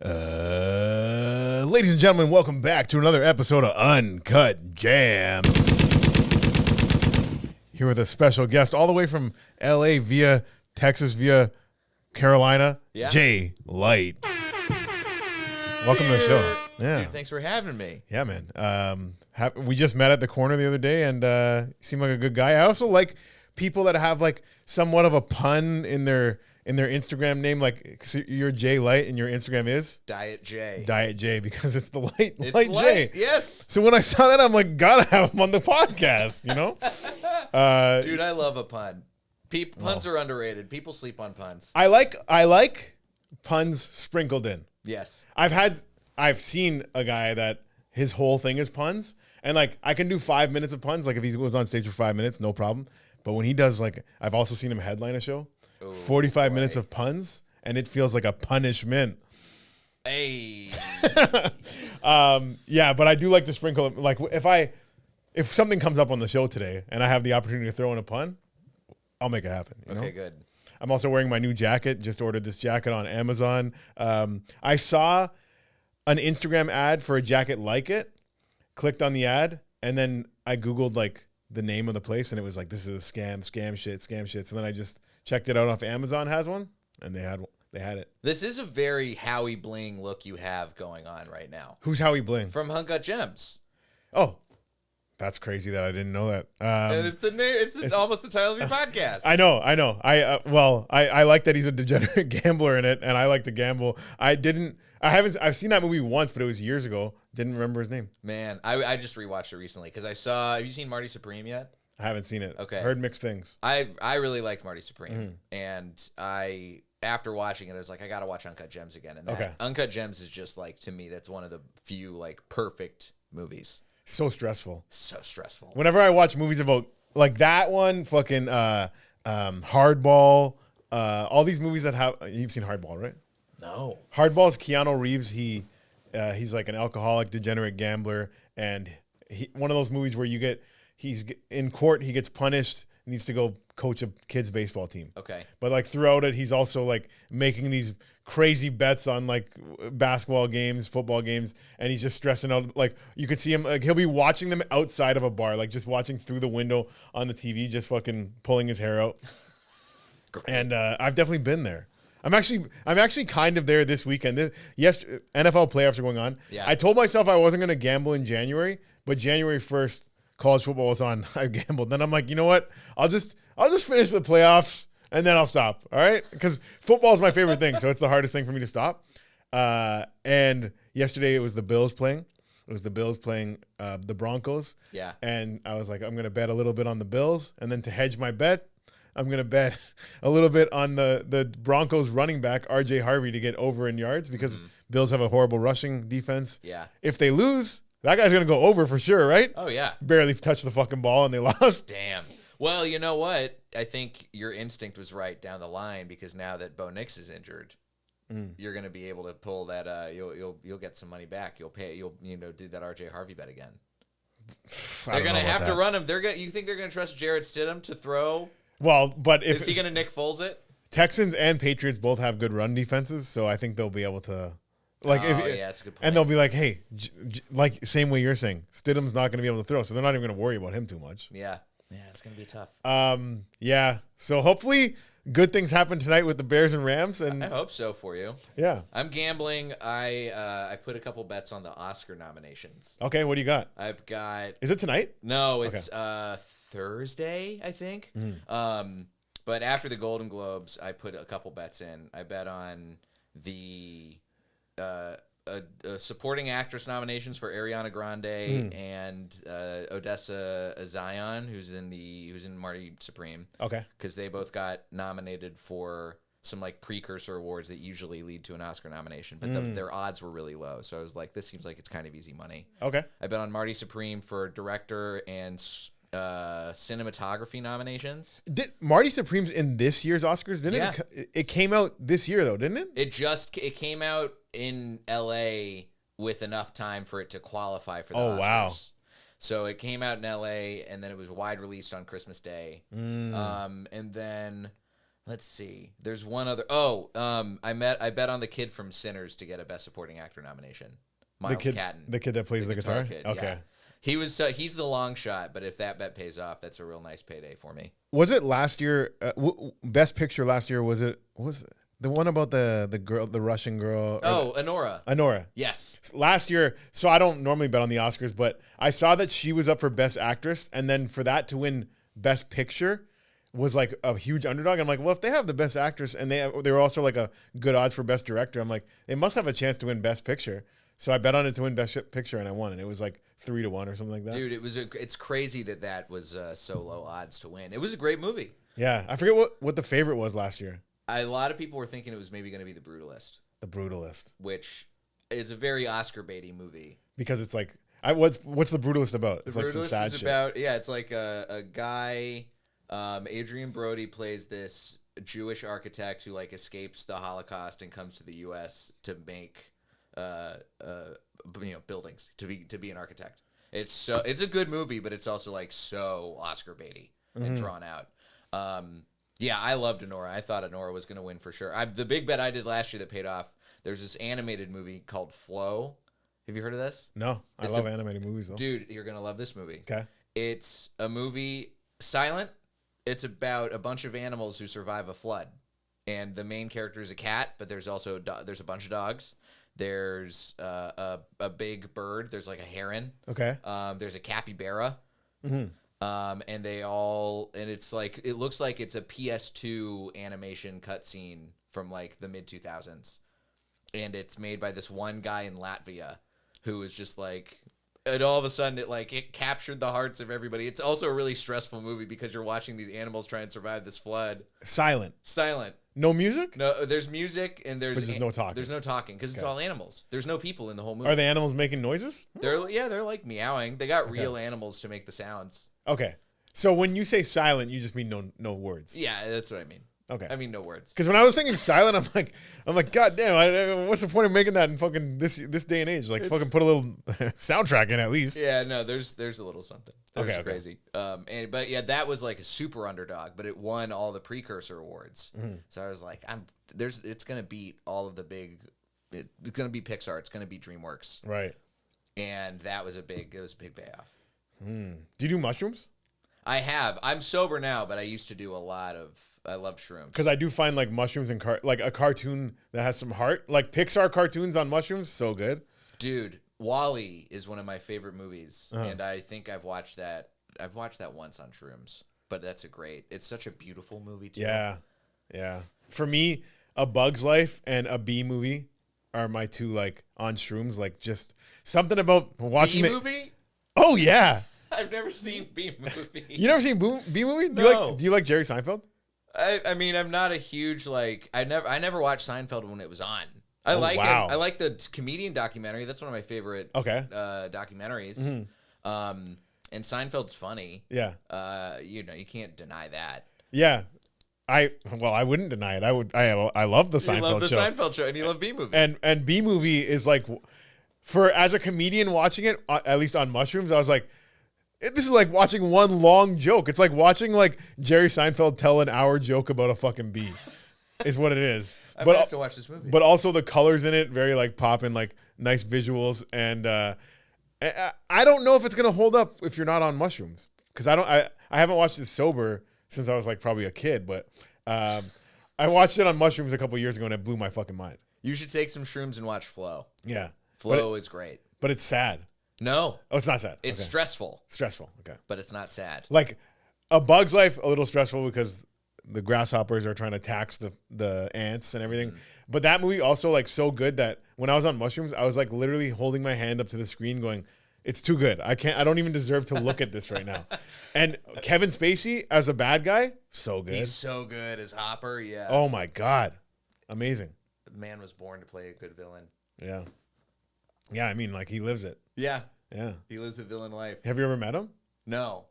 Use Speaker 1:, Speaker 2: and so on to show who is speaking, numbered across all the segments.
Speaker 1: Ladies and gentlemen, welcome back to another episode of Uncut Jams. Here with a special guest all the way from LA via Texas via Carolina, Jay Light. Welcome to the show. Yeah.
Speaker 2: Dude, thanks for having me.
Speaker 1: Yeah, man. We just met at the corner the other day and you seem like a good guy. I also like people that have like somewhat of a pun in their Instagram name, like you're Jay Light and your Instagram is
Speaker 2: Diet J.
Speaker 1: Diet J, because it's the light
Speaker 2: J.
Speaker 1: Yes. So when I saw that, I'm like, gotta have him on the podcast, you know?
Speaker 2: Dude, I love a pun. Puns are underrated. People sleep on puns.
Speaker 1: I like puns sprinkled in.
Speaker 2: Yes.
Speaker 1: I've seen a guy that his whole thing is puns, and like I can do 5 minutes of puns. Like if he goes on stage for 5 minutes, no problem. But when he does, like, I've also seen him headline a show. 45 minutes of puns, and it feels like a punishment.
Speaker 2: Hey.
Speaker 1: Yeah, but I do like to sprinkle it. Like if something comes up on the show today and I have the opportunity to throw in a pun, I'll make it happen. You know?
Speaker 2: Good.
Speaker 1: I'm also wearing my new jacket. Just ordered this jacket on Amazon. I saw an Instagram ad for a jacket like it, clicked on the ad, and then I Googled like the name of the place, and it was like, this is a scam shit. So then I just checked it out off Amazon has one, and they had it.
Speaker 2: This is a very Howie Bling look you have going on right now.
Speaker 1: Who's Howie Bling?
Speaker 2: From Uncut Gems.
Speaker 1: Oh, that's crazy that I didn't know that.
Speaker 2: And it's the name. It's almost the title of your podcast.
Speaker 1: I know. I like that he's a degenerate gambler in it, and I like to gamble. I've seen that movie once, but it was years ago. Didn't remember his name.
Speaker 2: Man, I just rewatched it recently because I saw. Have you seen Marty Supreme yet?
Speaker 1: I haven't seen it.
Speaker 2: Okay.
Speaker 1: Heard mixed things.
Speaker 2: I really liked Marty Supreme, and after watching it, I was like, I gotta watch Uncut Gems again. And Uncut Gems is just like, to me, that's one of the few like perfect movies.
Speaker 1: So stressful.
Speaker 2: Whenever
Speaker 1: I watch movies about like that one, fucking Hardball, all these movies that have, you've seen Hardball, right?
Speaker 2: No.
Speaker 1: Hardball's Keanu Reeves. He's like an alcoholic, degenerate gambler, and one of those movies where he's in court, he gets punished, needs to go coach a kid's baseball team.
Speaker 2: Okay.
Speaker 1: But like throughout it, he's also like making these crazy bets on like basketball games, football games, and he's just stressing out. Like you could see him, like he'll be watching them outside of a bar, like just watching through the window on the TV, just fucking pulling his hair out. Great. And I've definitely been there. I'm actually kind of there this weekend. Yes, NFL playoffs are going on.
Speaker 2: Yeah.
Speaker 1: I told myself I wasn't going to gamble in January, but January 1st, college football was on. I gambled. Then I'm like, you know what? I'll just finish the playoffs and then I'll stop. All right, because football is my favorite thing, so it's the hardest thing for me to stop. And yesterday it was the Bills playing. It was the Bills playing the Broncos.
Speaker 2: Yeah.
Speaker 1: And I was like, I'm gonna bet a little bit on the Bills, and then to hedge my bet, I'm going to bet a little bit on the Broncos running back, RJ Harvey, to get over in yards because Bills have a horrible rushing defense.
Speaker 2: Yeah.
Speaker 1: If they lose, that guy's going to go over for sure, right?
Speaker 2: Oh, yeah.
Speaker 1: Barely touched the fucking ball and they lost.
Speaker 2: Damn. Well, you know what? I think your instinct was right down the line because now that Bo Nix is injured, you're going to be able to pull that. You'll get some money back. You'll pay. You'll do that RJ Harvey bet again. They're going to have to run him. You think they're going to trust Jarrett Stidham to throw?
Speaker 1: Well, but if
Speaker 2: is he going to Nick Foles it?
Speaker 1: Texans and Patriots both have good run defenses, so I think they'll be able to, like,
Speaker 2: yeah, that's a good point.
Speaker 1: And they'll be like, hey, like same way you're saying, Stidham's not going to be able to throw, so they're not even going to worry about him too much.
Speaker 2: Yeah, it's going to be tough.
Speaker 1: Yeah. So hopefully, good things happen tonight with the Bears and Rams, and
Speaker 2: I hope so for you.
Speaker 1: Yeah,
Speaker 2: I'm gambling. I put a couple bets on the Oscar nominations.
Speaker 1: Okay, what do you got?
Speaker 2: I've got.
Speaker 1: Is it tonight?
Speaker 2: No, it's Thursday, I think. But after the Golden Globes, I put a couple bets in. I bet on the supporting actress nominations for Ariana Grande and Odessa Zion, who's in Marty Supreme.
Speaker 1: Okay,
Speaker 2: because they both got nominated for some like precursor awards that usually lead to an Oscar nomination, but their odds were really low. So I was like, this seems like it's kind of easy money.
Speaker 1: Okay,
Speaker 2: I bet on Marty Supreme for director and cinematography nominations.
Speaker 1: Did Marty Supreme's in this year's Oscars? Didn't it came out this year though, didn't it?
Speaker 2: It came out in LA with enough time for it to qualify for the Oscars.
Speaker 1: Wow.
Speaker 2: So it came out in LA and then it was wide released on Christmas Day. And then Let's see. There's one other. I bet on the kid from Sinners to get a Best Supporting Actor nomination. Miles Catton.
Speaker 1: The kid that plays the guitar?
Speaker 2: Kid,
Speaker 1: Okay.
Speaker 2: Yeah. He's the long shot, but if that bet pays off, that's a real nice payday for me.
Speaker 1: Was it last year? Best Picture last year, was it the one about the girl, the Russian girl?
Speaker 2: Anora.
Speaker 1: Anora.
Speaker 2: Yes.
Speaker 1: Last year, so I don't normally bet on the Oscars, but I saw that she was up for Best Actress, and then for that to win Best Picture was like a huge underdog. I'm like, well, if they have the Best Actress and they were also like a good odds for Best Director, I'm like, they must have a chance to win Best Picture. So I bet on it to win Best Picture, and I won, and it was like 3-1 or something like that.
Speaker 2: Dude, it's crazy that was so low odds to win. It was a great movie.
Speaker 1: Yeah, I forget what the favorite was last year.
Speaker 2: A lot of people were thinking it was maybe going to be The Brutalist.
Speaker 1: The Brutalist,
Speaker 2: which is a very Oscar baity movie.
Speaker 1: Because it's like, what's The Brutalist about? It's
Speaker 2: The
Speaker 1: like some
Speaker 2: Brutalist
Speaker 1: sad
Speaker 2: is
Speaker 1: shit.
Speaker 2: about it's like a guy. Adrian Brody plays this Jewish architect who like escapes the Holocaust and comes to the U.S. to make buildings to be an architect. It's a good movie, but it's also like so Oscar baity and drawn out. I loved Anora. I thought Anora was going to win for sure. The big bet I did last year that paid off. There's this animated movie called Flow. Have you heard of this?
Speaker 1: No, I love animated movies though.
Speaker 2: Dude, you're going to love this movie.
Speaker 1: Okay.
Speaker 2: It's a movie, silent. It's about a bunch of animals who survive a flood. And the main character is a cat, but there's also there's a bunch of dogs. There's a big bird. There's like a heron.
Speaker 1: Okay.
Speaker 2: There's a capybara. Mm-hmm. And it's like, it looks like it's a PS2 animation cutscene from like the mid 2000s. And it's made by this one guy in Latvia who is just like, and all of a sudden it captured the hearts of everybody. It's also a really stressful movie because you're watching these animals try and survive this flood.
Speaker 1: Silent.
Speaker 2: No
Speaker 1: music?
Speaker 2: No, there's music and there's
Speaker 1: no talking.
Speaker 2: There's no talking because it's all animals. There's no people in the whole movie.
Speaker 1: Are the animals making noises?
Speaker 2: They're like meowing. They got real animals to make the sounds.
Speaker 1: Okay. So when you say silent, you just mean no words.
Speaker 2: Yeah, that's what I mean.
Speaker 1: Okay.
Speaker 2: I mean no words.
Speaker 1: Because when I was thinking silent, I'm like, God damn! What's the point of making that in fucking this day and age? Like, fucking put a little soundtrack in at least.
Speaker 2: Yeah, no, there's a little something. It's
Speaker 1: okay.
Speaker 2: Crazy. But that was like a super underdog, but it won all the precursor awards. Mm-hmm. So I was like, it's gonna beat all of the big. It's gonna be Pixar. It's gonna be DreamWorks.
Speaker 1: Right.
Speaker 2: And that was a big payoff.
Speaker 1: Do you do mushrooms?
Speaker 2: I have. I'm sober now, but I used to do a lot of. I love shrooms.
Speaker 1: Because I do find like mushrooms and like a cartoon that has some heart, like Pixar cartoons on mushrooms, so good.
Speaker 2: Dude, WALL-E is one of my favorite movies, and I think I've watched that. I've watched that once on shrooms, but it's such a beautiful movie too.
Speaker 1: Yeah. For me, A Bug's Life and a Bee movie are my two like on shrooms. Like just something about watching
Speaker 2: Bee movie.
Speaker 1: Oh yeah.
Speaker 2: I've never seen Bee movie.
Speaker 1: You never seen Bee movie?
Speaker 2: No.
Speaker 1: Do you like Jerry Seinfeld?
Speaker 2: I mean, I'm not a huge like. I never watched Seinfeld when it was on. I like it. I like the comedian documentary. That's one of my favorite. Documentaries. Mm-hmm. And Seinfeld's funny.
Speaker 1: Yeah.
Speaker 2: You can't deny that.
Speaker 1: Yeah. I wouldn't deny it. I love the Seinfeld show. You love the
Speaker 2: Seinfeld show, and you love Bee movie.
Speaker 1: And Bee movie is like, as a comedian watching it, at least on mushrooms, I was like, this is like watching one long joke. It's like watching like Jerry Seinfeld tell an hour joke about a fucking bee, is what it is.
Speaker 2: I might have to watch this movie.
Speaker 1: But also the colors in it, very like popping, like nice visuals, and I don't know if it's gonna hold up if you're not on mushrooms, because I haven't watched it sober since I was like probably a kid, but I watched it on mushrooms a couple years ago and it blew my fucking mind.
Speaker 2: You should take some shrooms and watch Flow.
Speaker 1: Yeah,
Speaker 2: Flow is great,
Speaker 1: but it's sad.
Speaker 2: No.
Speaker 1: Oh, it's not sad.
Speaker 2: It's stressful.
Speaker 1: Stressful. Okay.
Speaker 2: But it's not sad.
Speaker 1: Like A Bug's Life, a little stressful because the grasshoppers are trying to tax the ants and everything. Mm. But that movie also like so good that when I was on mushrooms, I was like literally holding my hand up to the screen going, it's too good. I don't even deserve to look at this right now. And Kevin Spacey as a bad guy, so good.
Speaker 2: He's so good as Hopper. Yeah.
Speaker 1: Oh my God. Amazing.
Speaker 2: The man was born to play a good villain.
Speaker 1: Yeah. Yeah, I mean, like, he lives it.
Speaker 2: Yeah.
Speaker 1: Yeah.
Speaker 2: He lives a villain life.
Speaker 1: Have you ever met him?
Speaker 2: No.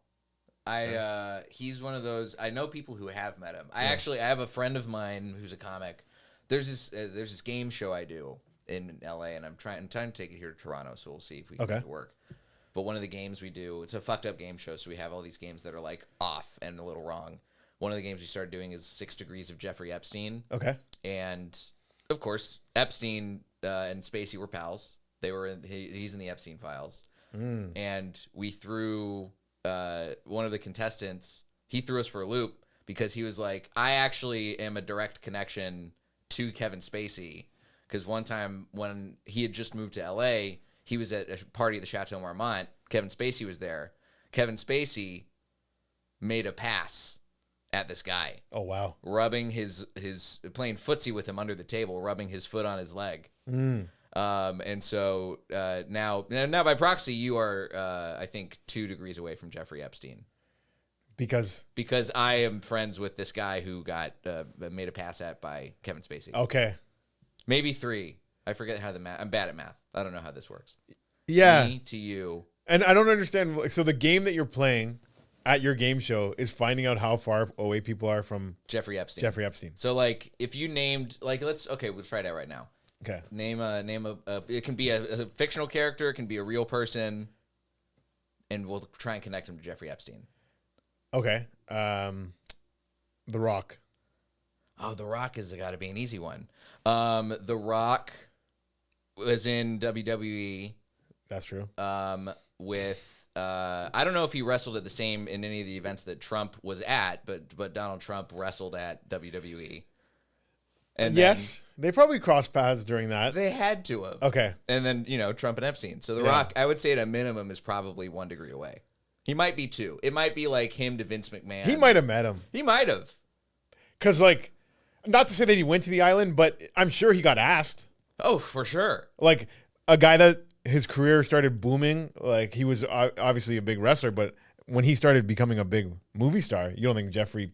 Speaker 2: He's one of those, I know people who have met him. I have a friend of mine who's a comic. There's this game show I do in LA, and I'm trying to take it here to Toronto, so we'll see if we can make it work. But one of the games we do, it's a fucked up game show, so we have all these games that are like off and a little wrong. one of the games we started doing is 6 Degrees of Jeffrey Epstein.
Speaker 1: Okay.
Speaker 2: And of course, Epstein and Spacey were pals. He's in the Epstein files. And we threw one of the contestants. He threw us for a loop because he was like, I actually am a direct connection to Kevin Spacey. Because one time when he had just moved to LA, he was at a party at the Chateau Marmont. Kevin Spacey was there. Kevin Spacey made a pass at this guy.
Speaker 1: Oh, wow.
Speaker 2: Rubbing his playing footsie with him under the table, rubbing his foot on his leg. And so now by proxy, you are, I think, 2 degrees away from Jeffrey Epstein. Because I am friends with this guy who got made a pass at by Kevin Spacey.
Speaker 1: Okay.
Speaker 2: Maybe 3. I forget how the math. I'm bad at math. I don't know how this works.
Speaker 1: Yeah.
Speaker 2: Me to you.
Speaker 1: And I don't understand. So the game that you're playing at your game show is finding out how far away people are from
Speaker 2: Jeffrey Epstein. So like, if you named like, we'll try it out right now.
Speaker 1: Okay.
Speaker 2: Name a. It can be a fictional character. It can be a real person, and we'll try and connect him to Jeffrey Epstein.
Speaker 1: Okay. The Rock.
Speaker 2: Oh, The Rock has got to be an easy one. The Rock was in WWE.
Speaker 1: That's true.
Speaker 2: With I don't know if he wrestled at in any of the events that Trump was at, but Donald Trump wrestled at WWE. And
Speaker 1: yes, they probably crossed paths during that.
Speaker 2: They had to have.
Speaker 1: Okay.
Speaker 2: And then, Trump and Epstein. So The Rock, I would say at a minimum, is probably 1 degree away. He might be 2. It might be like him to Vince McMahon.
Speaker 1: He might have met him.
Speaker 2: He might have.
Speaker 1: Because, like, not to say that he went to the island, but I'm sure he got asked.
Speaker 2: Oh, for sure.
Speaker 1: Like, a guy that his career started booming, like, he was obviously a big wrestler, but when he started becoming a big movie star, you don't think Jeffrey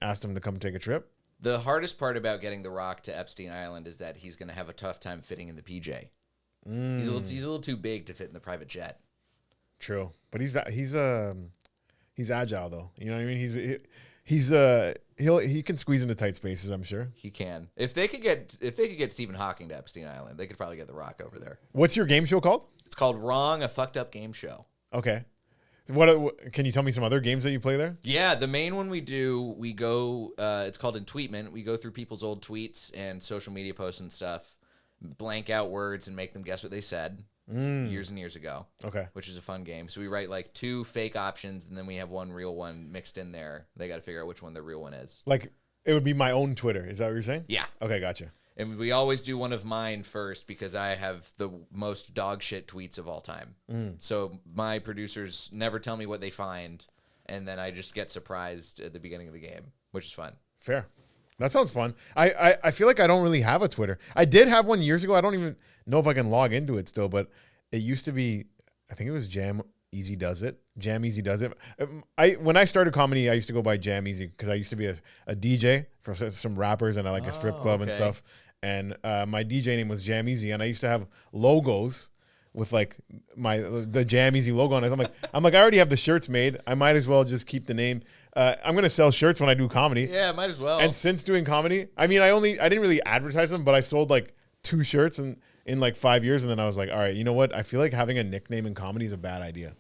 Speaker 1: asked him to come take a trip?
Speaker 2: The hardest part about getting The Rock to Epstein Island is that he's going to have a tough time fitting in the PJ. He's a little too big to fit in the private jet.
Speaker 1: True, but he's agile though. You know what I mean? He can squeeze into tight spaces. I'm sure
Speaker 2: he can. If they could get Stephen Hawking to Epstein Island, they could probably get The Rock over there.
Speaker 1: What's your game show called?
Speaker 2: It's called Wrong, a Fucked Up Game Show.
Speaker 1: Okay. What can you tell me some other games that you play there?
Speaker 2: Yeah, the main one we go, it's called Intweetment. We go through people's old tweets and social media posts and stuff, blank out words and make them guess what they said years and years ago. Okay. Which is a fun game. So we write like 2 fake options and then we have 1 real one mixed in there. They got to figure out which one the real one is.
Speaker 1: Like it would be my own Twitter. Is that what you're saying?
Speaker 2: Yeah.
Speaker 1: Okay, gotcha.
Speaker 2: And we always do one of mine first because I have the most dog shit tweets of all time. So my producers never tell me what they find, and then I just get surprised at the beginning of the game, which is fun.
Speaker 1: Fair. That sounds fun. I feel like I don't really have a Twitter. I did have one years ago. I don't even know if I can log into it still, but it used to be, I think it was Jam Easy Does It. Jam Easy Does It. When I started comedy, I used to go by Jam Easy because I used to be a DJ for some rappers and I like a strip club and stuff. And my DJ name was Jam Easy, and I used to have logos with like the Jam Easy logo on it. I'm like, I already have the shirts made. I might as well just keep the name. I'm gonna sell shirts when I do comedy.
Speaker 2: Yeah, might as well.
Speaker 1: And since doing comedy, I mean, I didn't really advertise them, but I sold like 2 shirts in like 5 years, and then I was like, all right, you know what? I feel like having a nickname in comedy is a bad idea.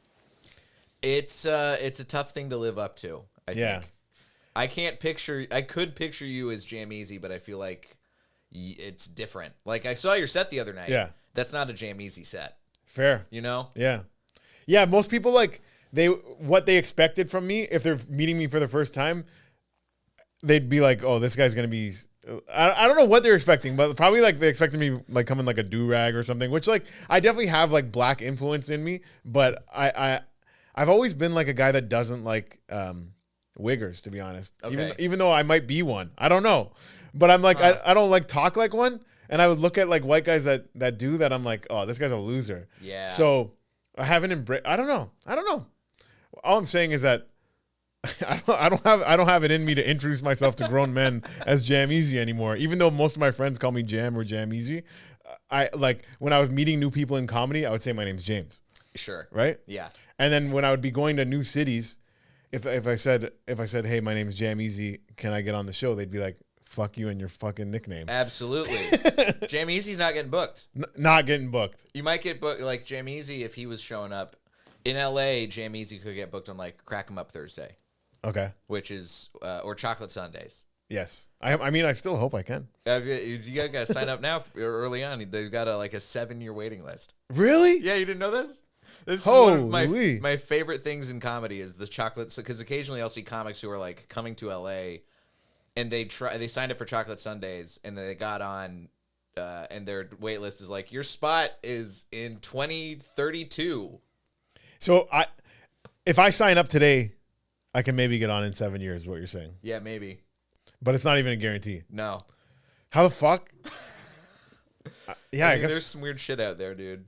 Speaker 2: It's a tough thing to live up to. I think. I could picture you as Jam Easy, but I feel like it's different. Like I saw your set the other night. Yeah. That's not a Jam Easy set.
Speaker 1: Fair.
Speaker 2: You know?
Speaker 1: Yeah. Yeah. Most people like what they expected from me, if they're meeting me for the first time, they'd be like, oh, this guy's going to be, I don't know what they're expecting, but probably like they expected me like coming like a do-rag or something, which like I definitely have like black influence in me, but I've always been like a guy that doesn't like wiggers, to be honest. Okay. Even though I might be one. I don't know. But I'm like, I don't like talk like one. And I would look at like white guys that do that. I'm like, oh, this guy's a loser. Yeah. So I haven't embraced. I don't know. All I'm saying is that I don't have it in me to introduce myself to grown men as Jam Easy anymore. Even though most of my friends call me Jam or Jam Easy, I like when I was meeting new people in comedy, I would say my name's James.
Speaker 2: Sure.
Speaker 1: Right.
Speaker 2: Yeah. And
Speaker 1: then when I would be going to new cities, if I said, hey, my name's Jam Easy, can I get on the show? They'd be like, fuck you and your fucking nickname.
Speaker 2: Absolutely. Jam Easy's not getting booked.
Speaker 1: Not getting booked.
Speaker 2: You might get booked, like Jam Easy, if he was showing up in LA, Jam Easy could get booked on like Crack 'em Up Thursday.
Speaker 1: Okay.
Speaker 2: which is or chocolate sundaes.
Speaker 1: Yes. I mean, I still hope I can.
Speaker 2: You guys got to sign up now early on. They've got like a 7-year waiting list.
Speaker 1: Really?
Speaker 2: Yeah, you didn't know this? This is one of
Speaker 1: Holy.
Speaker 2: my favorite things in comedy is the chocolate, because occasionally I'll see comics who are like coming to LA and they signed up for chocolate sundaes and they got on and their wait list is like, your spot is in 2032.
Speaker 1: So if I sign up today, I can maybe get on in 7 years, is what you're saying.
Speaker 2: Yeah, maybe.
Speaker 1: But it's not even a guarantee.
Speaker 2: No.
Speaker 1: How the fuck? Yeah, I guess.
Speaker 2: There's some weird shit out there, dude.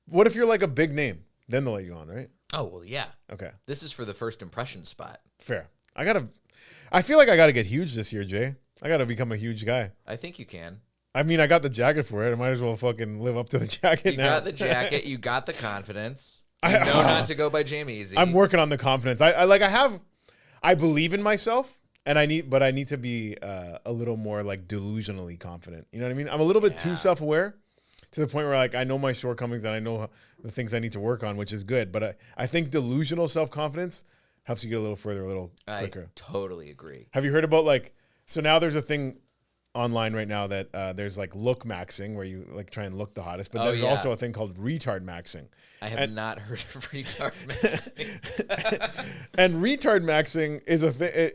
Speaker 1: What if you're like a big name? Then they'll let you on, right?
Speaker 2: Oh, well, yeah.
Speaker 1: Okay.
Speaker 2: This is for the first impression spot.
Speaker 1: Fair. I feel like I got to get huge this year, Jay. I got to become a huge guy.
Speaker 2: I think you can.
Speaker 1: I mean, I got the jacket for it. I might as well fucking live up to the jacket now.
Speaker 2: You got the jacket. You got the confidence. You know not to go by Jamie Easy.
Speaker 1: I'm working on the confidence. I believe in myself, and I need to be a little more like delusionally confident. You know what I mean? I'm a little bit too self-aware to the point where like I know my shortcomings and I know the things I need to work on, which is good. But I think delusional self-confidence helps you get a little further, a little quicker.
Speaker 2: I totally agree.
Speaker 1: Have you heard about like, so now there's a thing online right now that there's like look maxing where you like try and look the hottest, but there's also a thing called retard maxing.
Speaker 2: I have not heard of retard maxing.
Speaker 1: And retard maxing is a thing.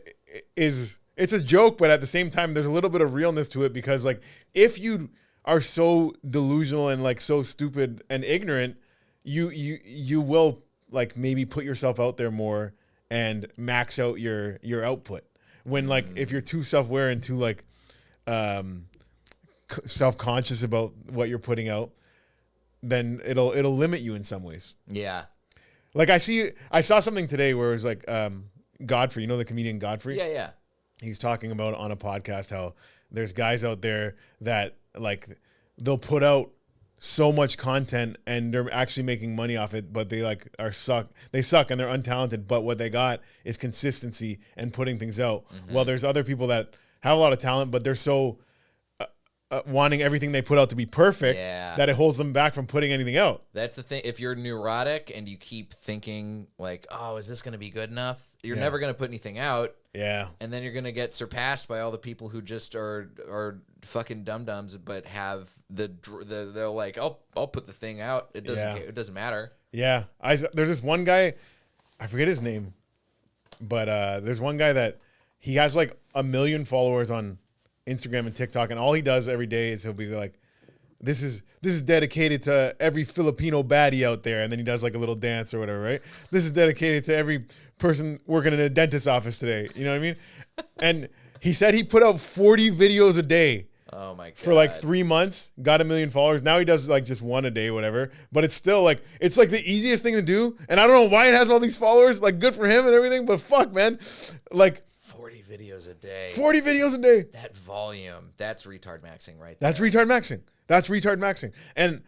Speaker 1: It's a joke, but at the same time, there's a little bit of realness to it because like if you are so delusional and like so stupid and ignorant, you will like maybe put yourself out there more and max out your output. When like if you're too self-aware and too like self-conscious about what you're putting out, then it'll limit you in some ways.
Speaker 2: Yeah.
Speaker 1: Like I saw something today where it was like Godfrey, you know the comedian Godfrey?
Speaker 2: Yeah.
Speaker 1: He's talking about on a podcast how there's guys out there that like they'll put out so much content and they're actually making money off it, but they like they suck and they're untalented, but what they got is consistency and putting things out. Well, there's other people that have a lot of talent, but they're so wanting everything they put out to be perfect that it holds them back from putting anything out.
Speaker 2: That's the thing. If you're neurotic and you keep thinking like, oh, is this going to be good enough? You're never going to put anything out. Yeah. And then you're going to get surpassed by all the people who just are fucking dum-dums, but have they're like, I'll put the thing out. It doesn't matter. Yeah.
Speaker 1: There's this one guy, I forget his name, but there's one guy that he has like 1 million followers on Instagram and TikTok, and all he does every day is he'll be like, this is dedicated to every Filipino baddie out there, and then he does like a little dance or whatever, right? This is dedicated to every person working in a dentist's office today. You know what I mean? And he said he put out 40 videos a day.
Speaker 2: Oh my God.
Speaker 1: For like 3 months, got 1 million followers. Now he does like just one a day, whatever. But it's still like, it's like the easiest thing to do. And I don't know why it has all these followers. Like good for him and everything, but fuck, man. Like
Speaker 2: 40 videos a day.
Speaker 1: 40 videos a day.
Speaker 2: That volume, that's retard maxing right there.
Speaker 1: That's retard maxing. That's retard maxing. And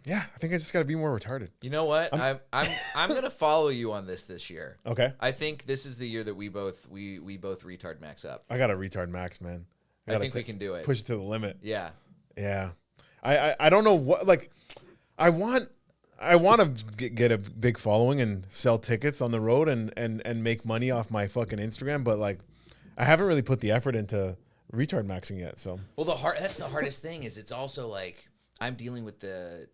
Speaker 1: yeah, I think I just got to be more retarded.
Speaker 2: You know what? I'm going to follow you on this year.
Speaker 1: Okay.
Speaker 2: I think this is the year that we both retard max up.
Speaker 1: I got a retard max, man.
Speaker 2: I think we can do it.
Speaker 1: Push it to the limit.
Speaker 2: Yeah.
Speaker 1: Yeah. I don't know what, like, I want to get a big following and sell tickets on the road and make money off my fucking Instagram, but like I haven't really put the effort into retard maxing yet. So
Speaker 2: well, that's the hardest thing is it's also like I'm dealing with the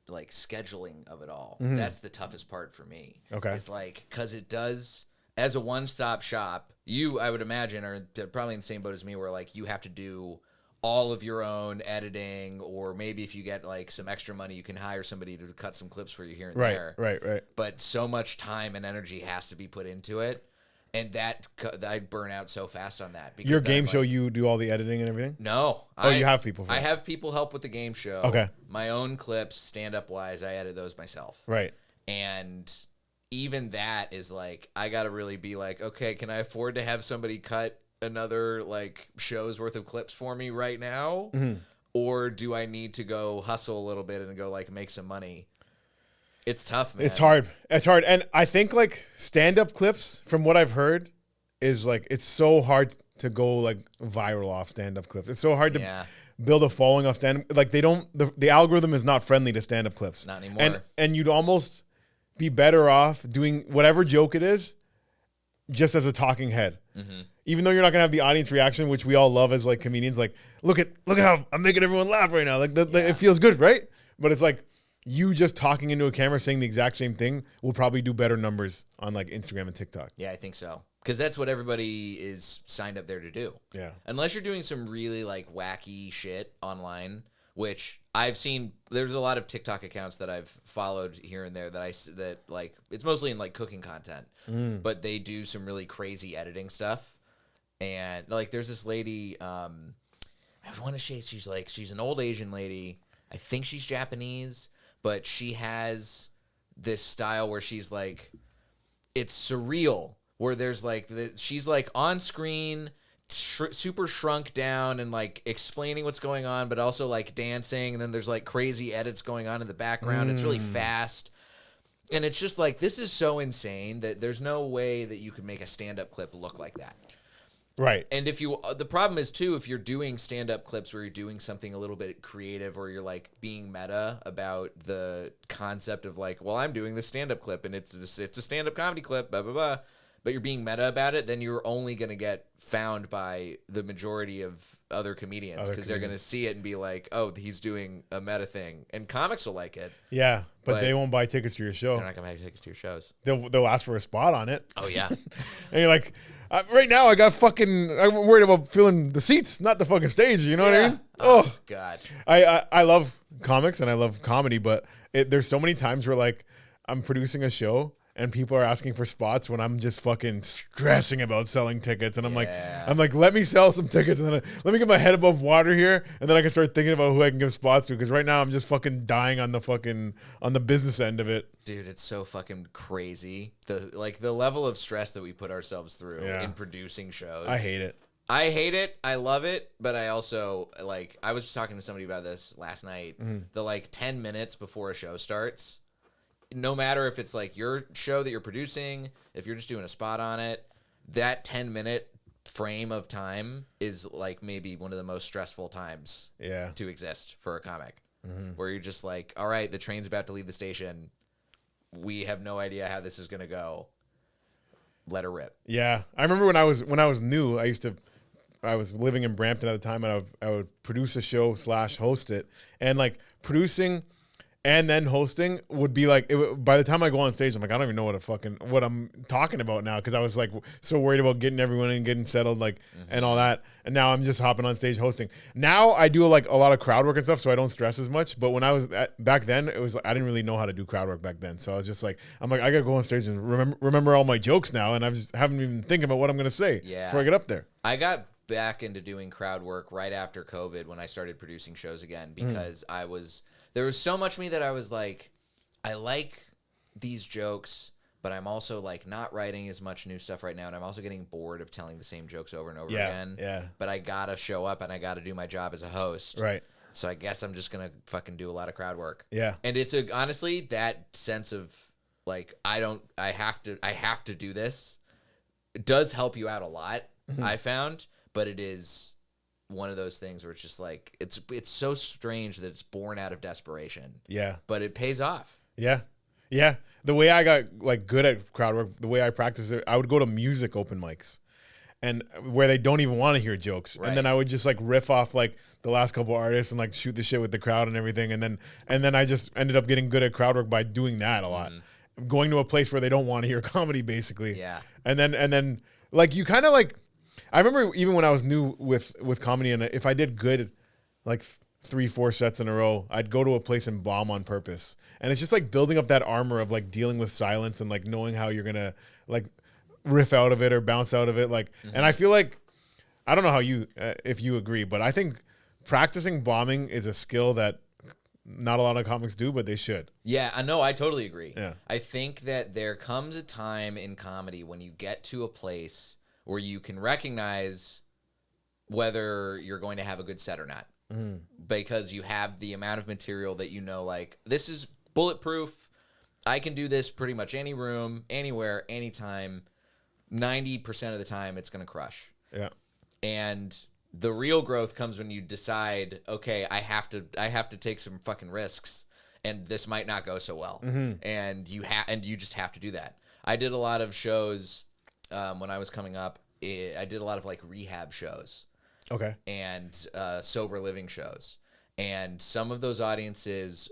Speaker 2: like scheduling of it all. Mm-hmm. That's the toughest part for me. Okay, it's like because it does as a one-stop shop. You, I would imagine, are probably in the same boat as me, where like you have to do all of your own editing, or maybe if you get like some extra money, you can hire somebody to cut some clips for you here and there. Right. But so much time and energy has to be put into it, and that I burn out so fast on that.
Speaker 1: Your game show, you do all the editing and everything?
Speaker 2: No.
Speaker 1: You have people for
Speaker 2: I have people help with the game show. Okay. My own clips, stand-up wise, I edit those myself. Right. And even that is like, I got to really be like, okay, can I afford to have somebody cut another like show's worth of clips for me right now? Mm-hmm. Or do I need to go hustle a little bit and go like make some money? It's tough, man. It's hard.
Speaker 1: And I think like stand-up clips, from what I've heard, is like, it's so hard to go like viral off stand-up clips. It's so hard to build a following off stand-up. Like the algorithm is not friendly to stand-up clips.
Speaker 2: Not anymore.
Speaker 1: And you'd almost be better off doing whatever joke it is just as a talking head. Even though you're not gonna have the audience reaction, which we all love as like comedians, like look at how I'm making everyone laugh right now. Like it feels good, right? But it's like you just talking into a camera saying the exact same thing will probably do better numbers on like Instagram and TikTok.
Speaker 2: Yeah, I think so. Because that's what everybody is signed up there to do. Yeah. Unless you're doing some really like wacky shit online, which I've seen. There's a lot of TikTok accounts that I've followed here and there that like it's mostly in like cooking content, but they do some really crazy editing stuff. And like there's this lady, I want to say she's an old Asian lady. I think she's Japanese, but she has this style where she's like, it's surreal. Where there's like she's like on screen, super shrunk down and like explaining what's going on, but also like dancing. And then there's like crazy edits going on in the background. It's really fast. And it's just like, this is so insane that there's no way that you could make a stand-up clip look like that.
Speaker 1: Right.
Speaker 2: And if you, the problem is too, if you're doing stand-up clips where you're doing something a little bit creative or you're like being meta about the concept of like, well, I'm doing this stand-up clip and it's a stand-up comedy clip, blah, blah, blah. But you're being meta about it, then you're only going to get found by the majority of other comedians because they're going to see it and be like, oh, he's doing a meta thing. And comics will like it.
Speaker 1: Yeah, but they won't buy tickets to your show.
Speaker 2: They're not going to buy tickets to your shows.
Speaker 1: They'll ask for a spot on it.
Speaker 2: Oh, yeah.
Speaker 1: And you're like, right now I'm worried about filling the seats, not the fucking stage. You know what I mean?
Speaker 2: Oh, God.
Speaker 1: I love comics and I love comedy, but there's so many times where like I'm producing a show and people are asking for spots when I'm just fucking stressing about selling tickets. And I'm like, let me sell some tickets and then let me get my head above water here. And then I can start thinking about who I can give spots to. Cause right now I'm just fucking dying on the business end of it.
Speaker 2: Dude, it's so fucking crazy. The level of stress that we put ourselves through in producing shows.
Speaker 1: I hate it.
Speaker 2: I hate it. I love it. But I also like, I was just talking to somebody about this last night. The like 10 minutes before a show starts, no matter if it's like your show that you're producing, if you're just doing a spot on it, that 10-minute frame of time is like maybe one of the most stressful times to exist for a comic. Where you're just like, all right, the train's about to leave the station. We have no idea how this is going to go. Let her rip.
Speaker 1: Yeah. I remember when I was new, I was living in Brampton at the time and I would produce a show / host it. And like producing and then hosting would be like, by the time I go on stage, I'm like, I don't even know what I'm talking about now. Cause I was like so worried about getting everyone in, getting settled, like, and all that. And now I'm just hopping on stage hosting. Now I do like a lot of crowd work and stuff, so I don't stress as much. But when I was back then, it was, I didn't really know how to do crowd work back then. So I was just like, I gotta go on stage and remember all my jokes now. And I just haven't even thinking about what I'm going to say before I get up there.
Speaker 2: I got back into doing crowd work right after COVID when I started producing shows again, because there was so much of me that I was like, I like these jokes, but I'm also like not writing as much new stuff right now. And I'm also getting bored of telling the same jokes over and over again. Yeah. But I got to show up and I got to do my job as a host. Right. So I guess I'm just going to fucking do a lot of crowd work. Yeah. And it's honestly that sense of like, I have to do this. It does help you out a lot, I found, but it is one of those things where it's just like, it's so strange that it's born out of desperation. Yeah. But it pays off.
Speaker 1: Yeah. Yeah. The way I got like good at crowd work, the way I practice it, I would go to music open mics and where they don't even want to hear jokes. Right. And then I would just like riff off like the last couple artists and like shoot the shit with the crowd and everything. And then I just ended up getting good at crowd work by doing that a lot. Going to a place where they don't want to hear comedy basically. Yeah. And then like you kind of like, I remember even when I was new with comedy, and if I did good, like 3-4 sets in a row, I'd go to a place and bomb on purpose. And it's just like building up that armor of like dealing with silence and like knowing how you're gonna like riff out of it or bounce out of it. Like, and I feel like, I don't know how you, if you agree, but I think practicing bombing is a skill that not a lot of comics do, but they should.
Speaker 2: Yeah, I know. I totally agree. Yeah. I think that there comes a time in comedy when you get to a place where you can recognize whether you're going to have a good set or not. Because you have the amount of material that you know, like, this is bulletproof. I can do this pretty much any room, anywhere, anytime. 90% of the time, it's going to crush. Yeah. And the real growth comes when you decide, okay, I have to take some fucking risks, and this might not go so well. And you just have to do that. I did a lot of shows when I was coming up, I did a lot of like rehab shows.
Speaker 1: Okay.
Speaker 2: And sober living shows. And some of those audiences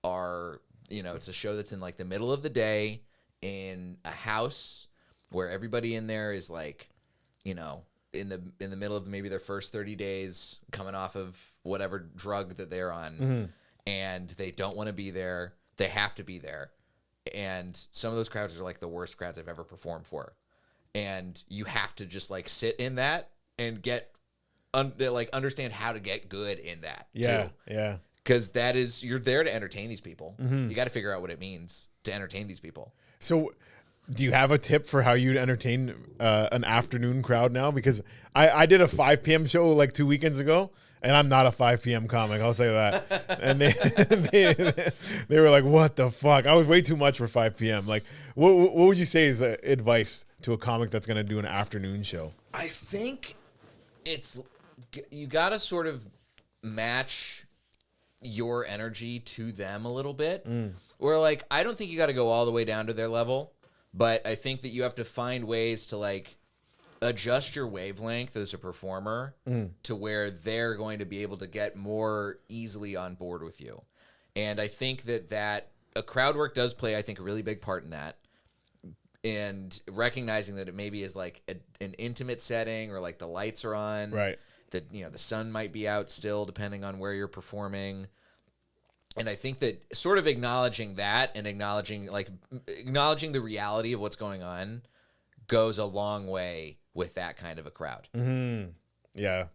Speaker 2: are, it's a show that's in like the middle of the day in a house where everybody in there is like, in the middle of maybe their first 30 days coming off of whatever drug that they're on. And they don't want to be there. They have to be there. And some of those crowds are like the worst crowds I've ever performed for. And you have to just like sit in that and get understand how to get good in that too.
Speaker 1: Yeah.
Speaker 2: Because you're there to entertain these people. You got to figure out what it means to entertain these people.
Speaker 1: So do you have a tip for how you'd entertain an afternoon crowd now? Because I did a 5 p.m. show like 2 weekends ago, and I'm not a 5 p.m. comic, I'll say that. And they were like, what the fuck? I was way too much for 5 p.m. Like, what would you say is advice to a comic that's going to do an afternoon show?
Speaker 2: I think you got to sort of match your energy to them a little bit. Or like, I don't think you got to go all the way down to their level, but I think that you have to find ways to like adjust your wavelength as a performer to where they're going to be able to get more easily on board with you. And I think that a crowd work does play, I think, a really big part in that. And recognizing that it maybe is like an intimate setting or like the lights are on.
Speaker 1: Right.
Speaker 2: That, the sun might be out still depending on where you're performing. And I think that sort of acknowledging that and acknowledging the reality of what's going on goes a long way with that kind of a crowd.
Speaker 1: Yeah,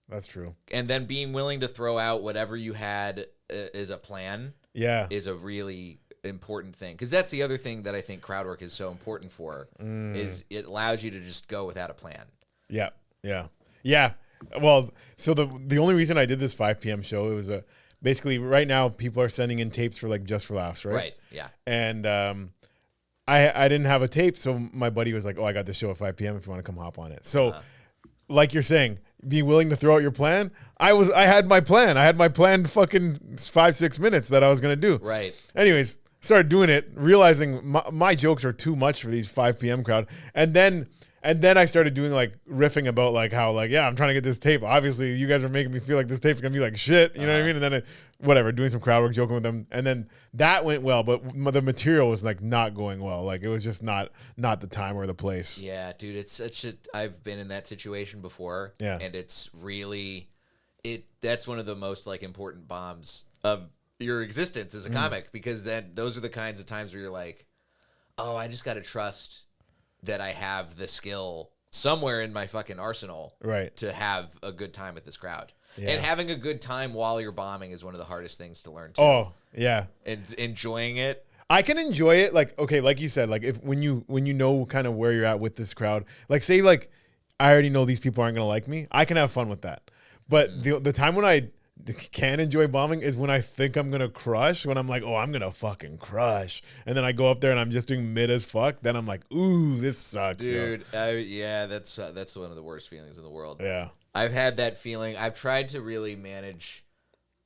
Speaker 1: that's true.
Speaker 2: And then being willing to throw out whatever you had as a plan is a really important thing. Because that's the other thing that I think crowd work is so important for is it allows you to just go without a plan.
Speaker 1: Yeah. Well, so the only reason I did this 5 p.m. show, it was basically right now people are sending in tapes for like Just for Laughs, right?
Speaker 2: Right, yeah.
Speaker 1: And I didn't have a tape, so my buddy was like, oh, I got this show at 5 p.m. if you want to come hop on it. So like you're saying, be willing to throw out your plan. I had my plan. I had my planned fucking 5-6 minutes that I was going to do.
Speaker 2: Right.
Speaker 1: Anyways, started doing it, realizing my jokes are too much for these 5 p.m. crowd. And then I started doing like riffing about like how like, yeah, I'm trying to get this tape. Obviously, you guys are making me feel like this tape's gonna be like shit. You know what I mean? And then whatever, doing some crowd work, joking with them, and then that went well. But the material was like not going well. Like it was just not the time or the place.
Speaker 2: Yeah, dude, it's such a. I've been in that situation before.
Speaker 1: Yeah,
Speaker 2: and it's really That's one of the most like important bombs of your existence as a comic, because then those are the kinds of times where you're like, oh, I just got to trust that I have the skill somewhere in my fucking arsenal to have a good time with this crowd. Yeah. And having a good time while you're bombing is one of the hardest things to learn too.
Speaker 1: Oh, yeah.
Speaker 2: And enjoying it.
Speaker 1: I can enjoy it, like, okay, like you said, like if when you know kind of where you're at with this crowd, like say like I already know these people aren't gonna like me, I can have fun with that. But the time when I can enjoy bombing is when I think I'm gonna crush, when I'm like, oh, I'm gonna fucking crush, and then I go up there and I'm just doing mid as fuck, then I'm like, ooh, this sucks,
Speaker 2: dude. Yeah, that's one of the worst feelings in the world.
Speaker 1: Yeah,
Speaker 2: I've had that feeling. I've tried to really manage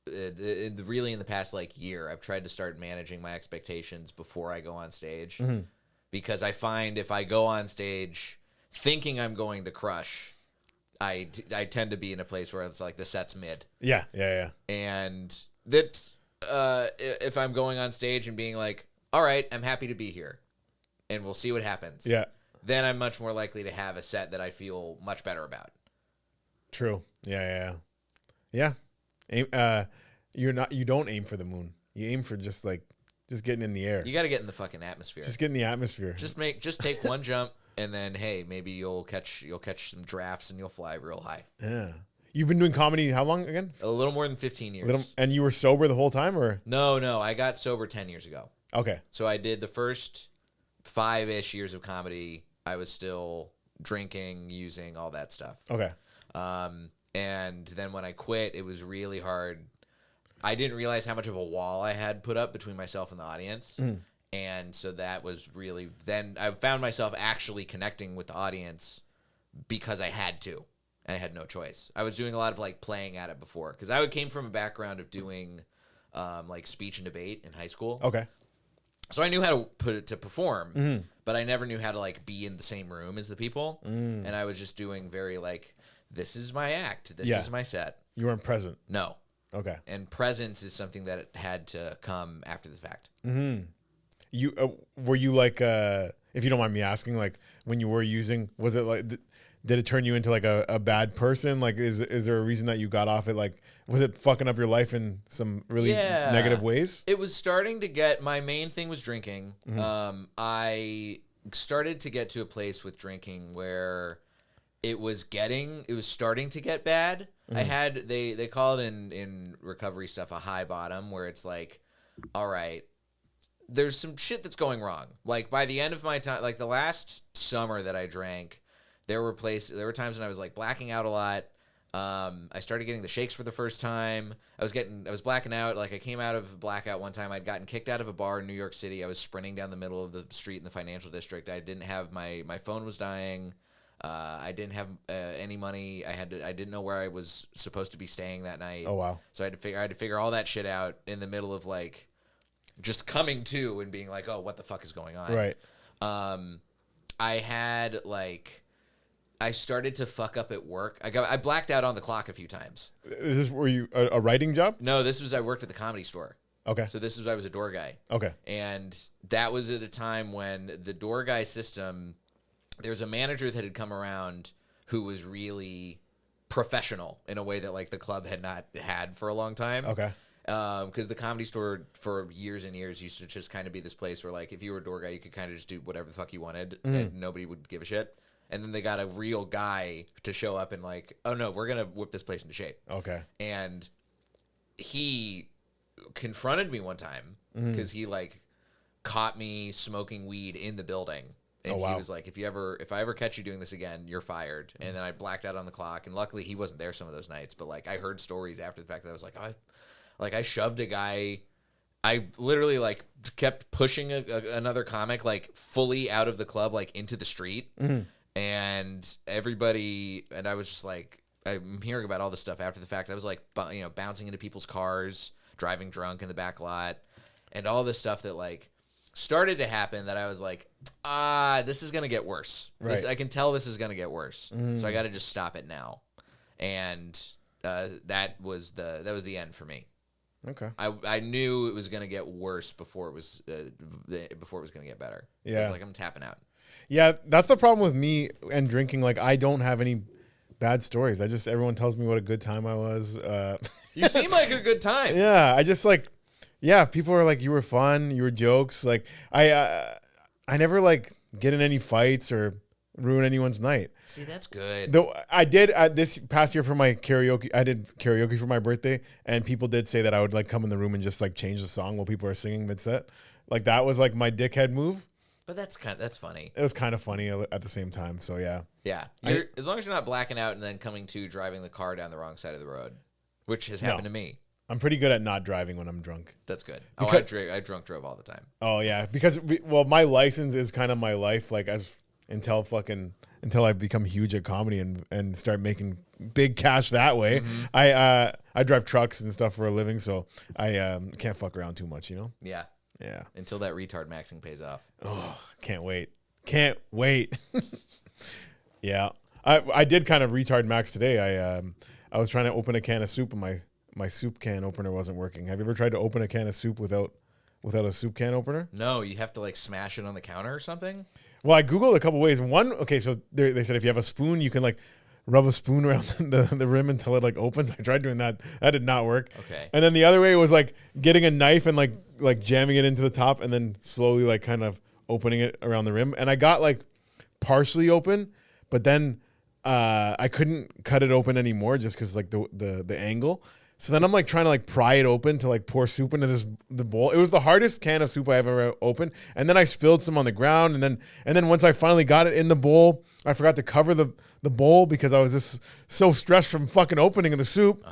Speaker 2: really in the past like year, I've tried to start managing my expectations before I go on stage, because I find if I go on stage thinking I'm going to crush, I tend to be in a place where it's like the set's mid.
Speaker 1: Yeah.
Speaker 2: And that if I'm going on stage and being like, all right, I'm happy to be here and we'll see what happens.
Speaker 1: Yeah.
Speaker 2: Then I'm much more likely to have a set that I feel much better about.
Speaker 1: True. Yeah. You don't aim for the moon. You aim for just getting in the air.
Speaker 2: You got to get in the fucking atmosphere.
Speaker 1: Just get in the atmosphere.
Speaker 2: Just take one jump. And then, hey, maybe you'll catch some drafts and you'll fly real high.
Speaker 1: Yeah. You've been doing comedy how long again?
Speaker 2: A little more than 15 years.
Speaker 1: And you were sober the whole time, or?
Speaker 2: No. I got sober 10 years ago.
Speaker 1: Okay.
Speaker 2: So I did the first 5-ish years of comedy. I was still drinking, using, all that stuff.
Speaker 1: Okay.
Speaker 2: And then when I quit, it was really hard. I didn't realize how much of a wall I had put up between myself and the audience. And so that was really, then I found myself actually connecting with the audience because I had to, and I had no choice. I was doing a lot of like playing at it before, because I came from a background of doing like speech and debate in high school.
Speaker 1: Okay.
Speaker 2: So I knew how to put it to perform, but I never knew how to like be in the same room as the people. And I was just doing very like, this is my act. This is my set.
Speaker 1: You weren't present.
Speaker 2: No.
Speaker 1: Okay.
Speaker 2: And presence is something that had to come after the fact.
Speaker 1: You were you like if you don't mind me asking, like when you were using, was it like did it turn you into like a bad person? Like is there a reason that you got off it? Like was it fucking up your life in some really negative ways?
Speaker 2: It was starting to get, my main thing was drinking. I started to get to a place with drinking where it was starting to get bad. I had, they call it in recovery stuff a high bottom, where it's like, all right, there's some shit that's going wrong. Like by the end of my time, like the last summer that I drank, there were times when I was like blacking out a lot. I started getting the shakes for the first time. I was blacking out. Like I came out of blackout one time. I'd gotten kicked out of a bar in New York City. I was sprinting down the middle of the street in the financial district. I didn't have my phone was dying. I didn't have any money. I didn't know where I was supposed to be staying that night.
Speaker 1: Oh wow.
Speaker 2: So I had to figure all that shit out in the middle of like just coming to and being like, oh, what the fuck is going on?
Speaker 1: Right.
Speaker 2: I had like, I started to fuck up at work. I blacked out on the clock a few times.
Speaker 1: Were you a writing job?
Speaker 2: No, I worked at the Comedy Store.
Speaker 1: Okay.
Speaker 2: So I was a door guy.
Speaker 1: Okay.
Speaker 2: And that was at a time when the door guy system, there was a manager that had come around who was really professional in a way that like the club had not had for a long time.
Speaker 1: Okay.
Speaker 2: Because the Comedy Store for years and years used to just kind of be this place where like if you were a door guy, you could kind of just do whatever the fuck you wanted and nobody would give a shit. And then they got a real guy to show up and like, oh no, we're gonna whip this place into shape.
Speaker 1: Okay. And
Speaker 2: he confronted me one time because he like caught me smoking weed in the building. And he was like, if I ever catch you doing this again, you're fired. And then I blacked out on the clock. And luckily he wasn't there some of those nights. But like I heard stories after the fact that I was like, I shoved a guy. I literally like kept pushing another comic like fully out of the club, like into the street. And everybody, and I was just like, I'm hearing about all this stuff after the fact. I was like, bouncing into people's cars, driving drunk in the back lot, and all this stuff that like started to happen that I was like, this is going to get worse.
Speaker 1: Right.
Speaker 2: I can tell this is going to get worse. So I got to just stop it now. And that was the end for me.
Speaker 1: Okay.
Speaker 2: I knew it was going to get worse before it was going to get better.
Speaker 1: Yeah.
Speaker 2: I was like, I'm tapping out.
Speaker 1: Yeah, that's the problem with me and drinking. Like, I don't have any bad stories. Everyone tells me what a good time I was.
Speaker 2: You seem like a good time.
Speaker 1: Yeah, I just like, yeah, people are like, you were fun, you were jokes. Like, I never like get in any fights or ruin anyone's night.
Speaker 2: See, that's good.
Speaker 1: Though I did this past year for my karaoke. I did karaoke for my birthday, and people did say that I would like come in the room and just like change the song while people are singing mid set. Like that was like my dickhead move.
Speaker 2: But that's funny.
Speaker 1: It was kind of funny at the same time. So yeah.
Speaker 2: Yeah. As long as you're not blacking out and then coming to driving the car down the wrong side of the road, which has happened to me.
Speaker 1: I'm pretty good at not driving when I'm drunk.
Speaker 2: That's good. I drunk drove all the time.
Speaker 1: Oh yeah, because my license is kind of my life. Like until I become huge at comedy and start making big cash that way. I drive trucks and stuff for a living, so I can't fuck around too much, you know?
Speaker 2: Yeah.
Speaker 1: Yeah.
Speaker 2: Until that retard maxing pays off.
Speaker 1: Oh, can't wait. Yeah. I did kind of retard max today. I was trying to open a can of soup and my soup can opener wasn't working. Have you ever tried to open a can of soup without a soup can opener?
Speaker 2: No, you have to like smash it on the counter or something?
Speaker 1: Well, I Googled a couple ways. So they said if you have a spoon, you can like rub a spoon around the rim until it like opens. I tried doing that. That did not work.
Speaker 2: Okay.
Speaker 1: And then the other way was like getting a knife and like jamming it into the top and then slowly like kind of opening it around the rim. And I got like partially open, but then I couldn't cut it open anymore just because like the angle. So then I'm like trying to like pry it open to like pour soup into the bowl. It was the hardest can of soup I ever opened. And then I spilled some on the ground. And then once I finally got it in the bowl, I forgot to cover the bowl because I was just so stressed from fucking opening the soup.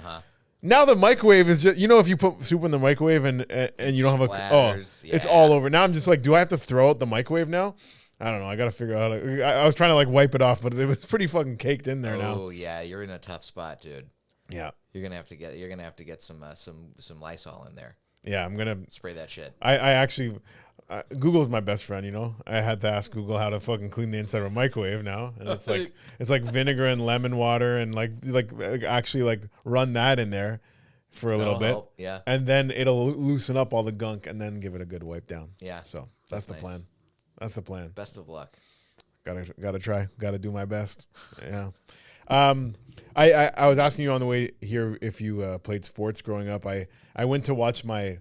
Speaker 1: Now the microwave is just, if you put soup in the microwave and you don't have it's all over. Now I'm just like, do I have to throw out the microwave now? I don't know. I got to figure out. I was trying to like wipe it off, but it was pretty fucking caked in there now.
Speaker 2: Oh yeah, you're in a tough spot, dude.
Speaker 1: Yeah.
Speaker 2: You're gonna have to get some Lysol in there.
Speaker 1: Yeah, I'm gonna
Speaker 2: spray that shit.
Speaker 1: I actually Google's my best friend, you know. I had to ask Google how to fucking clean the inside of a microwave now, and it's like vinegar and lemon water, and like actually like run that in there for a little bit,
Speaker 2: help. Yeah,
Speaker 1: and then it'll loosen up all the gunk, and then give it a good wipe down.
Speaker 2: Yeah,
Speaker 1: so that's the
Speaker 2: nice.
Speaker 1: plan. That's the plan.
Speaker 2: Best of luck.
Speaker 1: Gotta try. Gotta do my best. Yeah. I was asking you on the way here if you played sports growing up. I went to watch my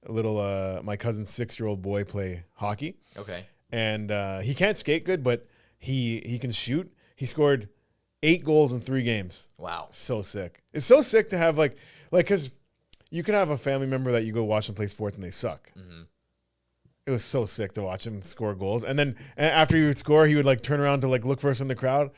Speaker 1: my cousin's 6-year-old boy play hockey.
Speaker 2: Okay.
Speaker 1: And he can't skate good, but he can shoot. He scored 8 goals in 3 games.
Speaker 2: Wow.
Speaker 1: So sick. It's so sick to have like because you can have a family member that you go watch them play sports and they suck. Mm-hmm. It was so sick to watch him score goals. And then after he would score, he would like turn around to like look for us in the crowd.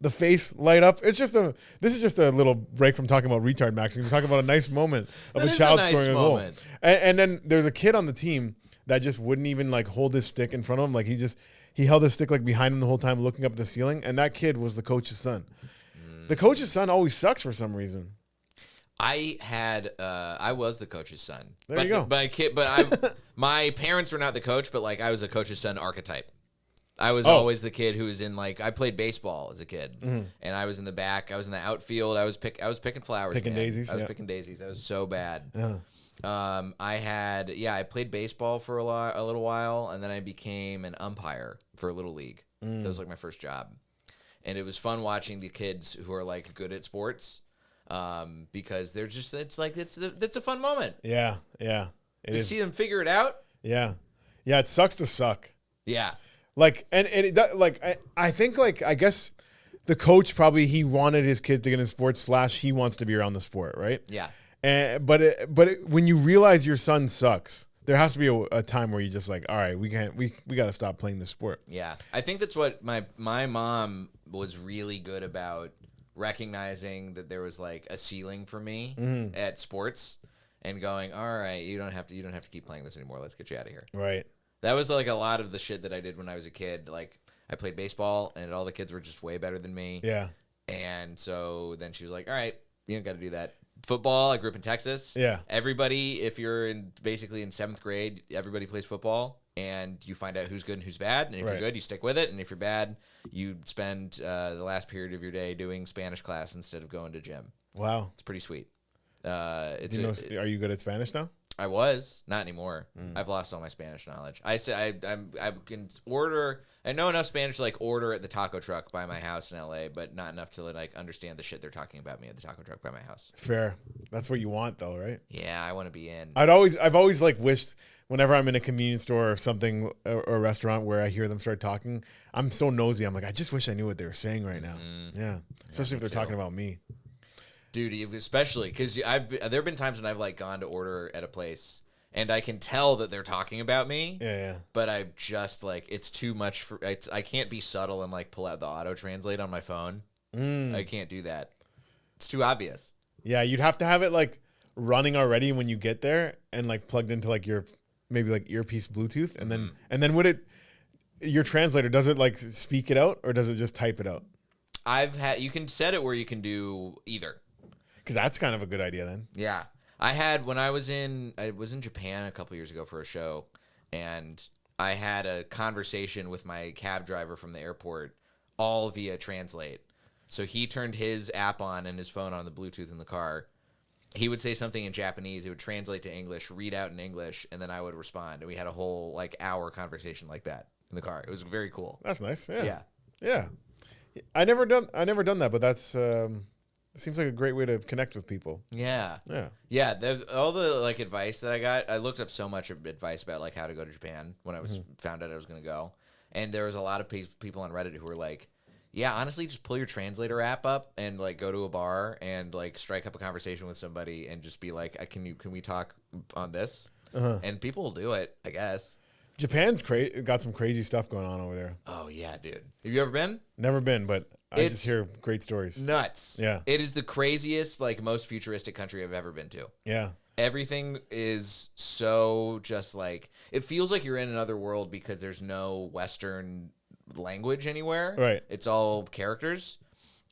Speaker 1: The face light up. This is just a little break from talking about retard maxing. We're talking about a nice moment of a child scoring a goal. And then there's a kid on the team that just wouldn't even like hold his stick in front of him. Like he held his stick like behind him the whole time looking up at the ceiling. And that kid was the coach's son. The coach's son always sucks for some reason.
Speaker 2: I was the coach's son.
Speaker 1: There you go.
Speaker 2: My parents were not the coach, but like I was a coach's son archetype. I was always the kid who was in like I played baseball as a kid, and I was in the back. I was in the outfield. I was picking flowers,
Speaker 1: picking daisies.
Speaker 2: I was picking daisies. I was so bad.
Speaker 1: Yeah.
Speaker 2: I played baseball for a little while, and then I became an umpire for a little league. That was like my first job, and it was fun watching the kids who are like good at sports, because they're just it's a fun moment.
Speaker 1: Yeah.
Speaker 2: See them figure it out.
Speaker 1: Yeah. It sucks to suck.
Speaker 2: Yeah.
Speaker 1: Like I think like I guess the coach probably he wanted his kid to get in sports / he wants to be around the sport, right?
Speaker 2: Yeah.
Speaker 1: But when you realize your son sucks, there has to be a time where you just like, all right, we got to stop playing this sport.
Speaker 2: Yeah, I think that's what my mom was really good about, recognizing that there was like a ceiling for me at sports, and going, all right, you don't have to keep playing this anymore. Let's get you out of here.
Speaker 1: Right.
Speaker 2: That was like a lot of the shit that I did when I was a kid. Like I played baseball, and all the kids were just way better than me.
Speaker 1: Yeah.
Speaker 2: And so then she was like, all right, you don't got to do that. Football, I grew up in Texas.
Speaker 1: Yeah.
Speaker 2: Everybody, if you're basically in 7th grade, everybody plays football, and you find out who's good and who's bad. And if you're good, you stick with it. And if you're bad, you spend the last period of your day doing Spanish class instead of going to gym.
Speaker 1: Wow.
Speaker 2: It's pretty sweet.
Speaker 1: Are you good at Spanish now?
Speaker 2: I was, not anymore. I've lost all my Spanish knowledge. I can order. I know enough Spanish to like order at the taco truck by my house in LA, but not enough to like understand the shit they're talking about me at the taco truck by my house.
Speaker 1: Fair. That's what you want though, right?
Speaker 2: Yeah, I want to be in.
Speaker 1: I've always like wished whenever I'm in a convenience store or something or a restaurant where I hear them start talking, I'm so nosy. I'm like, I just wish I knew what they were saying right now. Yeah. Especially if they're talking about me.
Speaker 2: Dude, especially because there have been times when I've like gone to order at a place and I can tell that they're talking about me.
Speaker 1: Yeah.
Speaker 2: But I just like it's too much I can't be subtle and like pull out the auto translate on my phone. I can't do that. It's too obvious.
Speaker 1: Yeah, you'd have to have it like running already when you get there and like plugged into like your maybe like earpiece Bluetooth, and then would it your translator does it like speak it out or does it just type it out?
Speaker 2: You can set it where you can do either.
Speaker 1: Because that's kind of a good idea then.
Speaker 2: Yeah. I was in Japan a couple years ago for a show, and I had a conversation with my cab driver from the airport all via Translate. So he turned his app on and his phone on the Bluetooth in the car. He would say something in Japanese, it would translate to English, read out in English, and then I would respond. And we had a whole like hour conversation like that in the car. It was very cool.
Speaker 1: That's nice.
Speaker 2: Yeah.
Speaker 1: Yeah. I never done that, but that's it seems like a great way to connect with people.
Speaker 2: Yeah.
Speaker 1: Yeah.
Speaker 2: All the like advice that I got, I looked up so much advice about like how to go to Japan when I was found out I was going to go. And there was a lot of people on Reddit who were like, yeah, honestly, just pull your translator app up and like go to a bar and like strike up a conversation with somebody and just be like, can we talk on this? And people will do it, I guess.
Speaker 1: Japan's got some crazy stuff going on over there.
Speaker 2: Oh yeah, dude. Have you ever been?
Speaker 1: Never been, but I just hear great stories.
Speaker 2: Nuts.
Speaker 1: Yeah.
Speaker 2: It is the craziest, like most futuristic country I've ever been to.
Speaker 1: Yeah.
Speaker 2: Everything is so just like, it feels like you're in another world because there's no Western language anywhere.
Speaker 1: Right.
Speaker 2: It's all characters.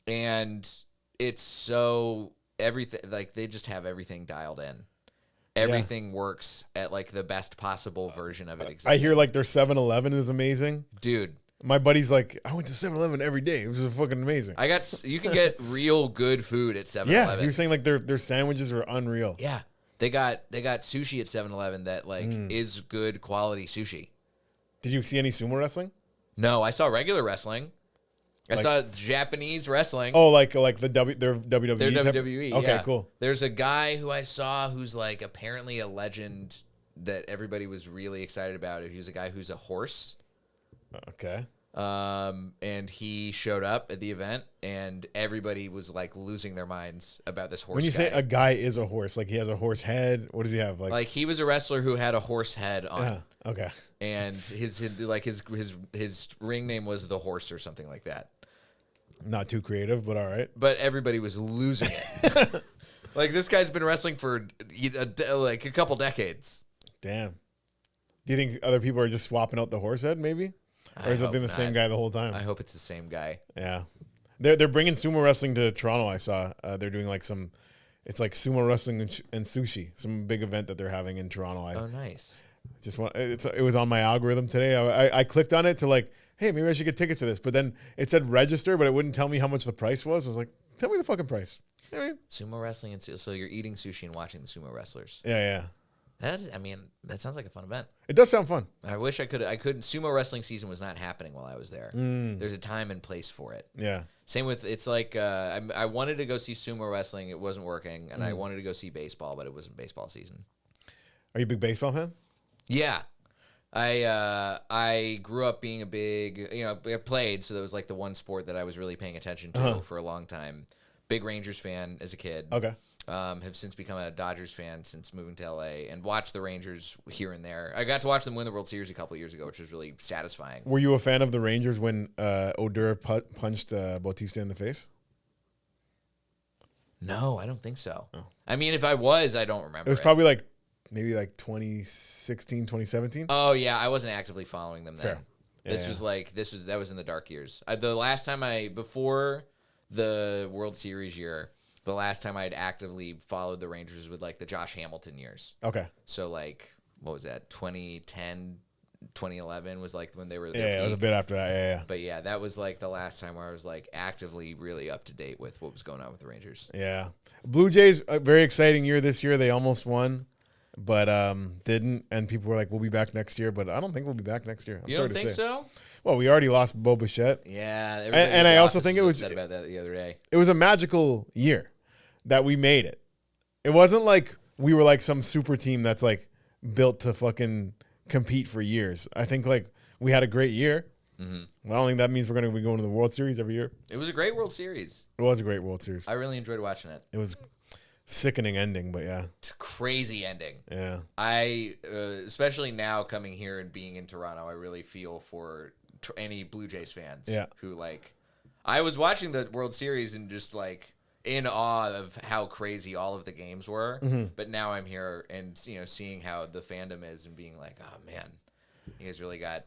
Speaker 2: And it's so everything, like they just have everything dialed in. Everything works at like the best possible version of it existing.
Speaker 1: I hear like their 7-Eleven is amazing.
Speaker 2: Dude.
Speaker 1: My buddy's like, I went to 7-Eleven every day. It was fucking amazing.
Speaker 2: You can get real good food at 7-Eleven.
Speaker 1: Yeah, he was saying like their sandwiches are unreal.
Speaker 2: Yeah. They got sushi at 7-Eleven that like is good quality sushi.
Speaker 1: Did you see any sumo wrestling?
Speaker 2: No, I saw regular wrestling. I saw Japanese wrestling.
Speaker 1: Oh, like their WWE.
Speaker 2: Their WWE.
Speaker 1: Okay,
Speaker 2: yeah.
Speaker 1: cool.
Speaker 2: There's a guy who I saw who's like apparently a legend that everybody was really excited about. He was a guy who's a horse.
Speaker 1: Okay.
Speaker 2: And he showed up at the event, and everybody was like losing their minds about this horse.
Speaker 1: When you
Speaker 2: guy.
Speaker 1: say a guy is a horse, like he has a horse head, what does he have?
Speaker 2: Like he was a wrestler who had a horse head on.
Speaker 1: Okay.
Speaker 2: And his ring name was the Horse or something like that.
Speaker 1: Not too creative, but all right.
Speaker 2: But everybody was losing it. Like this guy's been wrestling for like a couple decades.
Speaker 1: Damn. Do you think other people are just swapping out the horse head, maybe? Or has it been the same guy the whole time?
Speaker 2: I hope it's the same guy.
Speaker 1: Yeah. They're bringing sumo wrestling to Toronto, I saw. They're doing like it's like sumo wrestling and sushi, some big event that they're having in Toronto.
Speaker 2: Oh, nice.
Speaker 1: It was on my algorithm today. I clicked on it to like, hey, maybe I should get tickets to this. But then it said register, but it wouldn't tell me how much the price was. I was like, tell me the fucking price. You know what I mean?
Speaker 2: Sumo wrestling and so you're eating sushi and watching the sumo wrestlers.
Speaker 1: Yeah.
Speaker 2: That sounds like a fun event.
Speaker 1: It does sound fun.
Speaker 2: I wish I couldn't. Sumo wrestling season was not happening while I was there. There's a time and place for it.
Speaker 1: Yeah.
Speaker 2: Same with, it's like, I wanted to go see sumo wrestling. It wasn't working. And I wanted to go see baseball, but it wasn't baseball season.
Speaker 1: Are you a big baseball fan?
Speaker 2: Yeah. I grew up being a big, I played, so that was like the one sport that I was really paying attention to for a long time. Big Rangers fan as a kid.
Speaker 1: Okay.
Speaker 2: Have since become a Dodgers fan since moving to LA and watched the Rangers here and there. I got to watch them win the World Series a couple of years ago, which was really satisfying.
Speaker 1: Were you a fan of the Rangers when Odor punched Bautista in the face?
Speaker 2: No, I don't think so. Oh. I mean, if I was, I don't remember.
Speaker 1: It was probably like maybe like 2016, 2017.
Speaker 2: Oh yeah, I wasn't actively following them then.
Speaker 1: Fair.
Speaker 2: That was in the dark years. The last time before the World Series year, the last time I'd actively followed the Rangers was like the Josh Hamilton years.
Speaker 1: Okay.
Speaker 2: So like, what was that? 2010, 2011 was like when they were.
Speaker 1: Yeah, it was a bit after that. Yeah.
Speaker 2: But yeah, that was like the last time where I was like actively really up to date with what was going on with the Rangers.
Speaker 1: Yeah. Blue Jays, a very exciting year this year. They almost won, but didn't. And people were like, we'll be back next year. But I don't think we'll be back next year.
Speaker 2: You don't think so?
Speaker 1: Well, we already lost Bo Bichette.
Speaker 2: Yeah.
Speaker 1: And I also think it was
Speaker 2: upset about that the other day.
Speaker 1: It was a magical year that we made it. It wasn't like we were like some super team that's like built to fucking compete for years. I think like we had a great year. Mm-hmm. I don't think that means we're going to be going to the World Series every year.
Speaker 2: It was a great World Series.
Speaker 1: It was a great World Series.
Speaker 2: I really enjoyed watching it.
Speaker 1: It was sickening ending, but yeah.
Speaker 2: It's a crazy ending.
Speaker 1: Yeah.
Speaker 2: I, especially now coming here and being in Toronto, I really feel for any Blue Jays fans.
Speaker 1: Yeah.
Speaker 2: Who like, I was watching the World Series and just like in awe of how crazy all of the games were. Mm-hmm. But now I'm here and, seeing how the fandom is and being like, oh man, you guys really got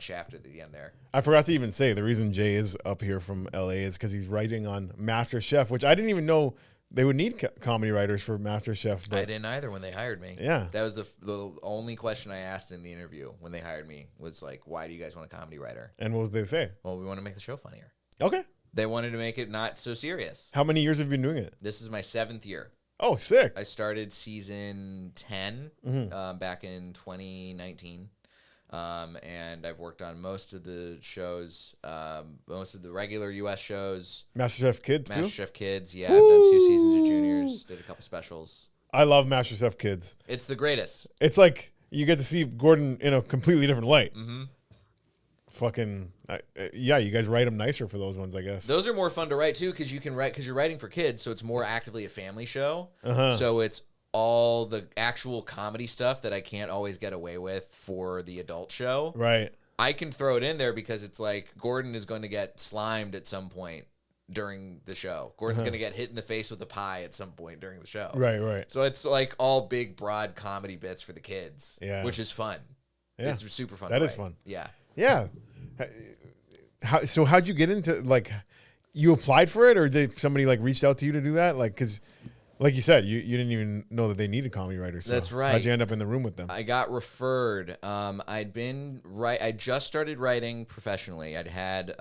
Speaker 2: shafted at the end there.
Speaker 1: I forgot to even say the reason Jay is up here from LA is because he's writing on MasterChef, which I didn't even know they would need comedy writers for MasterChef. But
Speaker 2: I didn't either when they hired me.
Speaker 1: Yeah.
Speaker 2: That was the only question I asked in the interview when they hired me was like, why do you guys want a comedy writer?
Speaker 1: And what did they say?
Speaker 2: Well, we want to make the show funnier.
Speaker 1: Okay.
Speaker 2: They wanted to make it not so serious.
Speaker 1: How many years have you been doing it?
Speaker 2: This is my 7th year.
Speaker 1: Oh, sick.
Speaker 2: I started season 10 back in 2019. And I've worked on most of the shows, most of the regular U.S. shows.
Speaker 1: MasterChef Kids, too?
Speaker 2: MasterChef Kids, yeah. Woo! I've done 2 seasons of Juniors, did a couple specials.
Speaker 1: I love MasterChef Kids.
Speaker 2: It's the greatest.
Speaker 1: It's like you get to see Gordon in a completely different light.
Speaker 2: Mm-hmm.
Speaker 1: Fucking, yeah, you guys write them nicer for those ones, I guess.
Speaker 2: Those are more fun to write, too, because you're writing for kids, so it's more actively a family show.
Speaker 1: Uh-huh.
Speaker 2: So it's all the actual comedy stuff that I can't always get away with for the adult show.
Speaker 1: Right.
Speaker 2: I can throw it in there because it's like Gordon is going to get slimed at some point during the show. Gordon's going to get hit in the face with a pie at some point during the show.
Speaker 1: Right.
Speaker 2: So it's like all big, broad comedy bits for the kids,
Speaker 1: yeah,
Speaker 2: which is fun. Yeah. It's super fun.
Speaker 1: That is fun.
Speaker 2: Yeah.
Speaker 1: Yeah. So how'd you get into, like, you applied for it or did somebody like reached out to you to do that? Like, because Like you said, you didn't even know that they needed comedy writers. So
Speaker 2: That's right.
Speaker 1: How'd you end up in the room with them?
Speaker 2: I got referred. I just started writing professionally. I'd had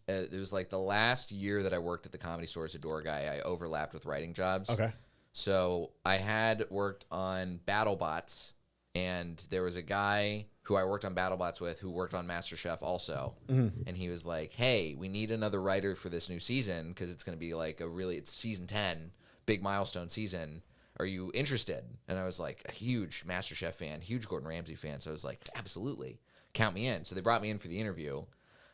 Speaker 2: it was like the last year that I worked at the Comedy Store as a door guy. I overlapped with writing jobs.
Speaker 1: Okay.
Speaker 2: So I had worked on BattleBots, and there was a guy who I worked on BattleBots with who worked on MasterChef also.
Speaker 1: Mm-hmm.
Speaker 2: And he was like, hey, we need another writer for this new season because it's going to be like it's season 10, big milestone season. Are you interested? And I was like a huge MasterChef fan, huge Gordon Ramsay fan. So I was like, absolutely, count me in. So they brought me in for the interview.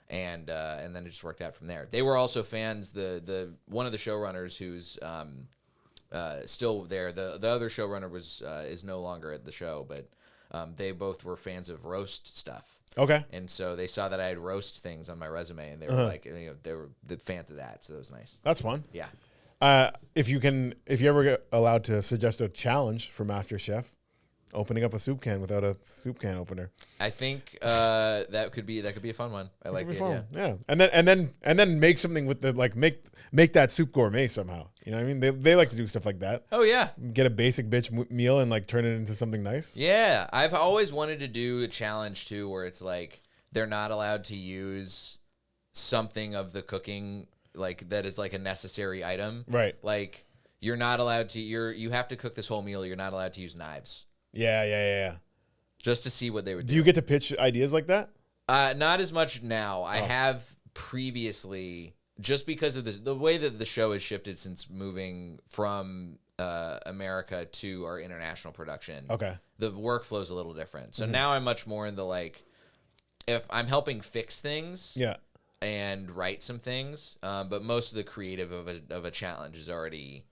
Speaker 2: And then it just worked out from there. They were also fans. The one of the showrunners who's still there. The other showrunner is no longer at the show, but they both were fans of roast stuff.
Speaker 1: Okay.
Speaker 2: And so they saw that I had roast things on my resume, and they were like, they were the fans of that. So that was nice.
Speaker 1: That's fun.
Speaker 2: Yeah.
Speaker 1: If you ever get allowed to suggest a challenge for MasterChef, opening up a soup can without a soup can opener.
Speaker 2: I think that could be a fun one. I like the idea.
Speaker 1: Yeah, and then make something with the make that soup gourmet somehow. You know what I mean? They like to do stuff like that.
Speaker 2: Oh yeah.
Speaker 1: Get a basic bitch meal and like turn it into something nice.
Speaker 2: Yeah, I've always wanted to do a challenge too, where it's like they're not allowed to use something of the cooking like that is like a necessary item.
Speaker 1: Right.
Speaker 2: Like you're not allowed to. You have to cook this whole meal. You're not allowed to use knives.
Speaker 1: Yeah.
Speaker 2: Just to see what they would do.
Speaker 1: Do you get to pitch ideas like that?
Speaker 2: Not as much now. I have previously, just because of the way that the show has shifted since moving from America to our international production.
Speaker 1: Okay.
Speaker 2: The workflow is a little different. So now I'm much more in the like, if I'm helping fix things.
Speaker 1: Yeah.
Speaker 2: And write some things, but most of the creative of a challenge is already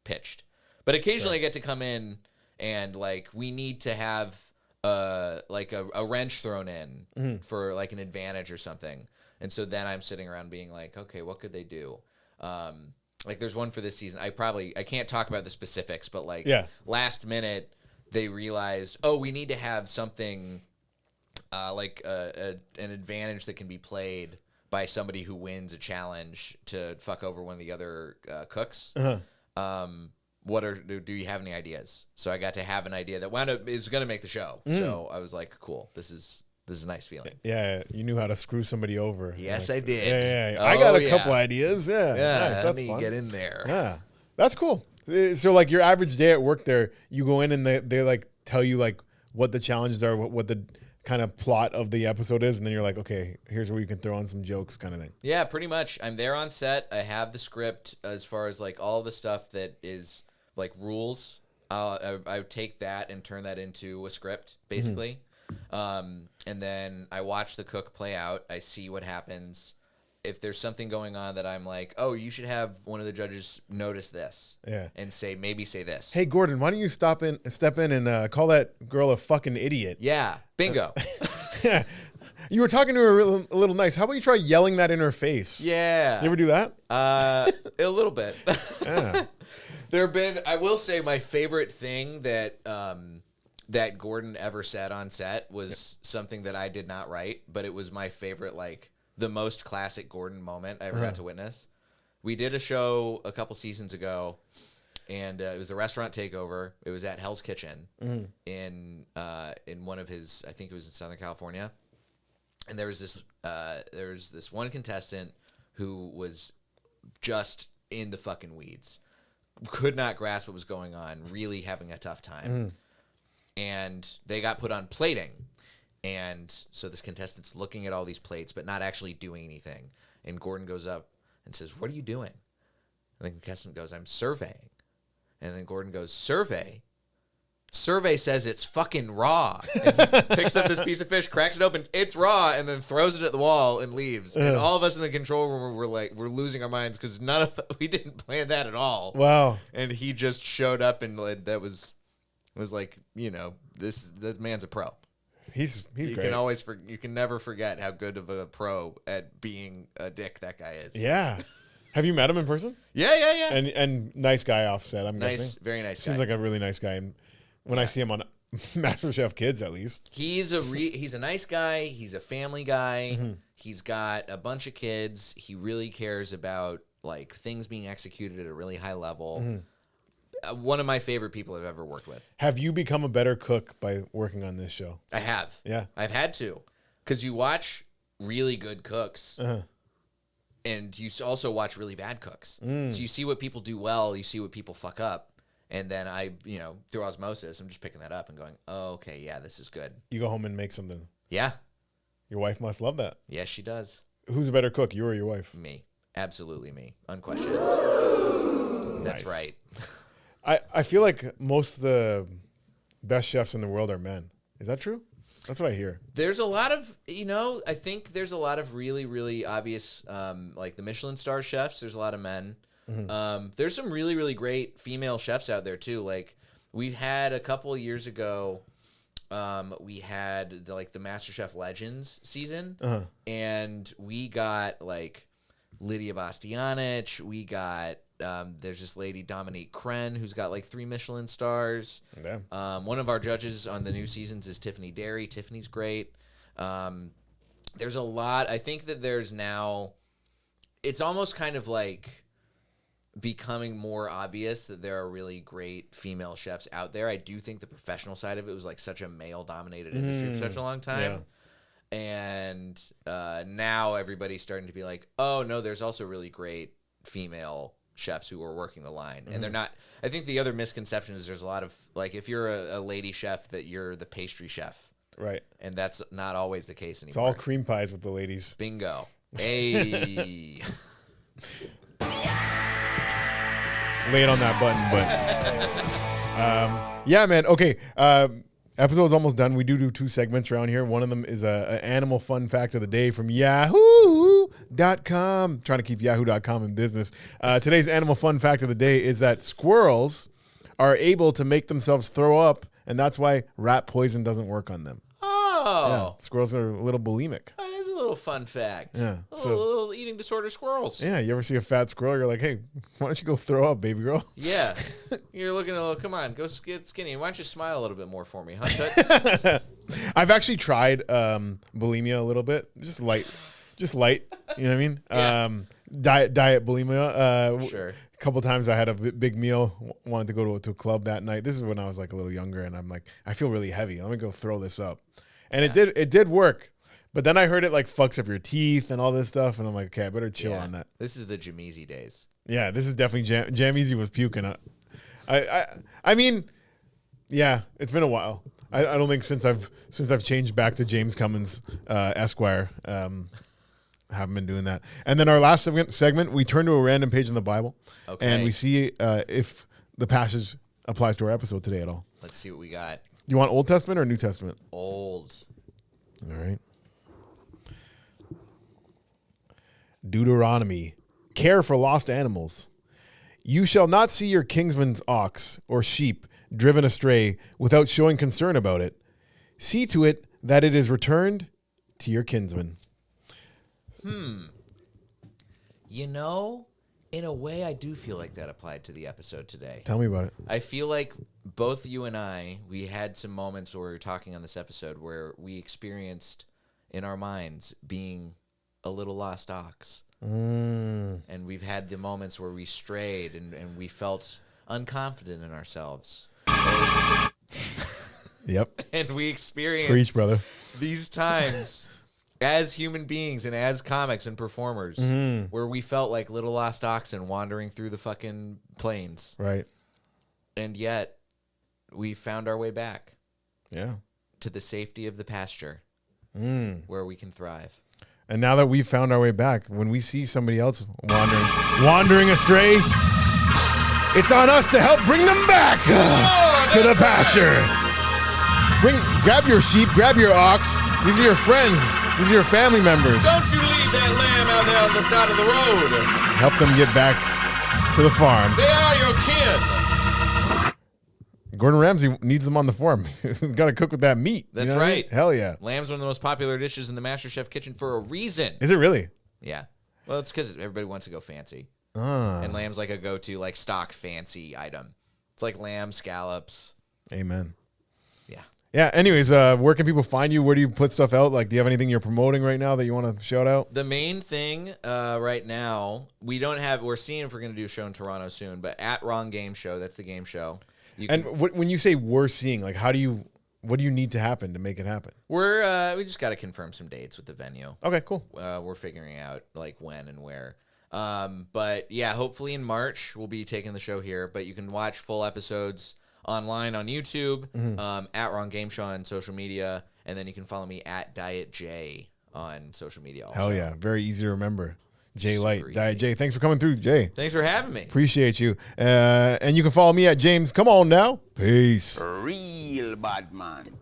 Speaker 2: pitched. But occasionally I get to come in and like we need to have like a wrench thrown in for like an advantage or something. And so then I'm sitting around being like, okay, what could they do? Like there's one for this season. I can't talk about the specifics, but like last minute they realized, oh, we need to have something like an advantage that can be played by somebody who wins a challenge to fuck over one of the other cooks. Do you have any ideas? So I got to have an idea that wound up is going to make the show. So I was like, cool, this is a nice feeling.
Speaker 1: Yeah, you knew how to screw somebody over.
Speaker 2: Yes,
Speaker 1: like,
Speaker 2: I did.
Speaker 1: Yeah. I got a couple ideas. Yeah,
Speaker 2: nice.
Speaker 1: That's
Speaker 2: Let me
Speaker 1: fun.
Speaker 2: get in there.
Speaker 1: Yeah, that's cool. So like your average day at work there, you go in and they like tell you like what the challenges are, what the kind of plot of the episode is, and then you're like, okay, here's where you can throw on some jokes kind of thing.
Speaker 2: Yeah, pretty much. I'm there on set. I have the script as far as like all the stuff that is like rules. I take that and turn that into a script, basically. And then I watch the cook play out. I see what happens. If there's something going on that I'm like, oh, you should have one of the judges notice this. Yeah. And say this.
Speaker 1: Hey, Gordon, why don't you step in and call that girl a fucking idiot?
Speaker 2: Yeah. Bingo.
Speaker 1: Yeah. You were talking to her a little nice. How about you try yelling that in her face?
Speaker 2: Yeah.
Speaker 1: You ever do that?
Speaker 2: A little bit.
Speaker 1: Yeah.
Speaker 2: I will say my favorite thing that that Gordon ever said on set was something that I did not write, but it was my favorite, like, the most classic Gordon moment I ever got to witness. We did a show a couple seasons ago, and it was a restaurant takeover. It was at Hell's Kitchen in one of his, I think it was in Southern California. And there was this one contestant who was just in the fucking weeds, could not grasp what was going on, really having a tough time. And they got put on plating. And so this contestant's looking at all these plates, but not actually doing anything. And Gordon goes up and says, "What are you doing?" And the contestant goes, "I'm surveying." And then Gordon goes, "Survey? Survey says it's fucking raw." And he picks up this piece of fish, cracks it open, it's raw, and then throws it at the wall and leaves. And all of us in the control room were like, we're losing our minds because we didn't plan that at all.
Speaker 1: Wow.
Speaker 2: And he just showed up and that was like, this man's a pro.
Speaker 1: He's
Speaker 2: you
Speaker 1: great.
Speaker 2: You can never forget how good of a pro at being a dick that guy is.
Speaker 1: Yeah. Have you met him in person?
Speaker 2: Yeah.
Speaker 1: And nice guy off set, I'm guessing.
Speaker 2: Very nice guy.
Speaker 1: Seems like a really nice guy. And when I see him on MasterChef Kids, at least.
Speaker 2: He's a nice guy. He's a family guy. He's got a bunch of kids. He really cares about like things being executed at a really high level. one of my favorite people I've ever worked with.
Speaker 1: Have you become a better cook by working on this show?
Speaker 2: I have.
Speaker 1: Yeah.
Speaker 2: I've had to. Because you watch really good cooks.
Speaker 1: Uh-huh.
Speaker 2: And you also watch really bad cooks. So you see what people do well, you see what people fuck up. And then through osmosis, I'm just picking that up and going, oh, okay, yeah, this is good.
Speaker 1: You go home and make something.
Speaker 2: Yeah.
Speaker 1: Your wife must love that.
Speaker 2: Yes, she does.
Speaker 1: Who's a better cook, you or your wife?
Speaker 2: Me. Absolutely me. Unquestioned. That's right.
Speaker 1: I feel like most of the best chefs in the world are men. Is that true? That's what I hear.
Speaker 2: There's a lot of, I think there's a lot of really, really obvious, like the Michelin star chefs. There's a lot of men. Mm-hmm. There's some really, really great female chefs out there too. Like we had a couple of years ago, we had the MasterChef Legends season, and we got like Lydia Bastianich. We got there's this lady Dominique Crenn who's got like 3 Michelin stars. Damn. One of our judges on the new seasons is Tiffany Derry. Tiffany's great. There's a lot. I think that there's now. It's almost kind of like becoming more obvious that there are really great female chefs out there. I do think the professional side of it was like such a male-dominated industry for such a long time. Yeah. And now everybody's starting to be like, oh, no, there's also really great female chefs who are working the line. And they're not... I think the other misconception is there's a lot of... Like, if you're a lady chef, that you're the pastry chef.
Speaker 1: Right.
Speaker 2: And that's not always the case anymore.
Speaker 1: It's all cream pies with the ladies.
Speaker 2: Bingo. Hey...
Speaker 1: Lay it on that button, but yeah, man. Okay, episode's almost done. We do 2 segments around here. One of them is an animal fun fact of the day from Yahoo.com. Trying to keep Yahoo.com in business. Today's animal fun fact of the day is that squirrels are able to make themselves throw up, and that's why rat poison doesn't work on them.
Speaker 2: Oh,
Speaker 1: yeah, squirrels are a little bulimic.
Speaker 2: That is a little fun fact.
Speaker 1: Yeah,
Speaker 2: a little eating disorder squirrels.
Speaker 1: Yeah, you ever see a fat squirrel? You're like, hey, why don't you go throw up, baby girl?
Speaker 2: Yeah, you're looking a little. Come on, go get skinny. Why don't you smile a little bit more for me, huh, Toots?
Speaker 1: I've actually tried bulimia a little bit, just light. You know what I mean?
Speaker 2: Yeah.
Speaker 1: Diet bulimia.
Speaker 2: Sure.
Speaker 1: A couple times I had a big meal, wanted to go to a club that night. This is when I was like a little younger, and I'm like, I feel really heavy. Let me go throw this up. And it did work, but then I heard it like fucks up your teeth and all this stuff, and I'm like, okay, I better chill on that.
Speaker 2: This is the Jameezy days.
Speaker 1: Yeah, this is definitely Jameezy was puking. I mean, yeah, it's been a while. I don't think since I've changed back to James Cummins Esquire, haven't been doing that. And then our last segment, we turn to a random page in the Bible, and we see if the passage applies to our episode today at all.
Speaker 2: Let's see what we got.
Speaker 1: You want Old Testament or New Testament?
Speaker 2: Old.
Speaker 1: All right. Deuteronomy. Care for lost animals. You shall not see your kinsman's ox or sheep driven astray without showing concern about it. See to it that it is returned to your kinsman.
Speaker 2: In a way, I do feel like that applied to the episode today.
Speaker 1: Tell me about it.
Speaker 2: I feel like both you and I, we had some moments where we were talking on this episode where we experienced in our minds being a little lost ox. And we've had the moments where we strayed and we felt unconfident in ourselves.
Speaker 1: Yep.
Speaker 2: And we experienced
Speaker 1: Preach, brother.
Speaker 2: These times as human beings and as comics and performers where we felt like little lost oxen wandering through the fucking plains.
Speaker 1: Right.
Speaker 2: And yet we found our way back.
Speaker 1: Yeah.
Speaker 2: To the safety of the pasture where we can thrive.
Speaker 1: And now that we've found our way back, when we see somebody else wandering astray, it's on us to help bring them back to the pasture. Grab your sheep, grab your ox. These are your friends. These are your family members.
Speaker 2: Don't you leave that lamb out there on the side of the road.
Speaker 1: Help them get back to the farm.
Speaker 2: They are your kin.
Speaker 1: Gordon Ramsay needs them on the farm. Got to cook with that meat.
Speaker 2: That's
Speaker 1: you know
Speaker 2: right.
Speaker 1: I mean? Hell yeah.
Speaker 2: Lamb's one of the most popular dishes in the MasterChef kitchen for a reason.
Speaker 1: Is it really?
Speaker 2: Yeah. Well, it's because everybody wants to go fancy. And lamb's like a go-to, like stock fancy item. It's like lamb scallops.
Speaker 1: Amen.
Speaker 2: Yeah.
Speaker 1: Yeah. Anyways, where can people find you? Where do you put stuff out? Like, do you have anything you're promoting right now that you want to shout out?
Speaker 2: The main thing right now, we're seeing if we're going to do a show in Toronto soon, but at Wrong Game Show, that's the game show.
Speaker 1: When you say we're seeing, like, what do you need to happen to make it happen?
Speaker 2: We just got to confirm some dates with the venue.
Speaker 1: Okay, cool.
Speaker 2: We're figuring out like when and where. But yeah, hopefully in March we'll be taking the show here, but you can watch full episodes online on YouTube, at Wrong Game Show on social media, and then you can follow me at Diet J on social media also.
Speaker 1: Hell yeah. Very easy to remember. Jay
Speaker 2: Super
Speaker 1: Light,
Speaker 2: easy.
Speaker 1: Diet Jay. Thanks for coming through, Jay.
Speaker 2: Thanks for having me.
Speaker 1: Appreciate you. And you can follow me at James. Come on now. Peace.
Speaker 3: Real bad man.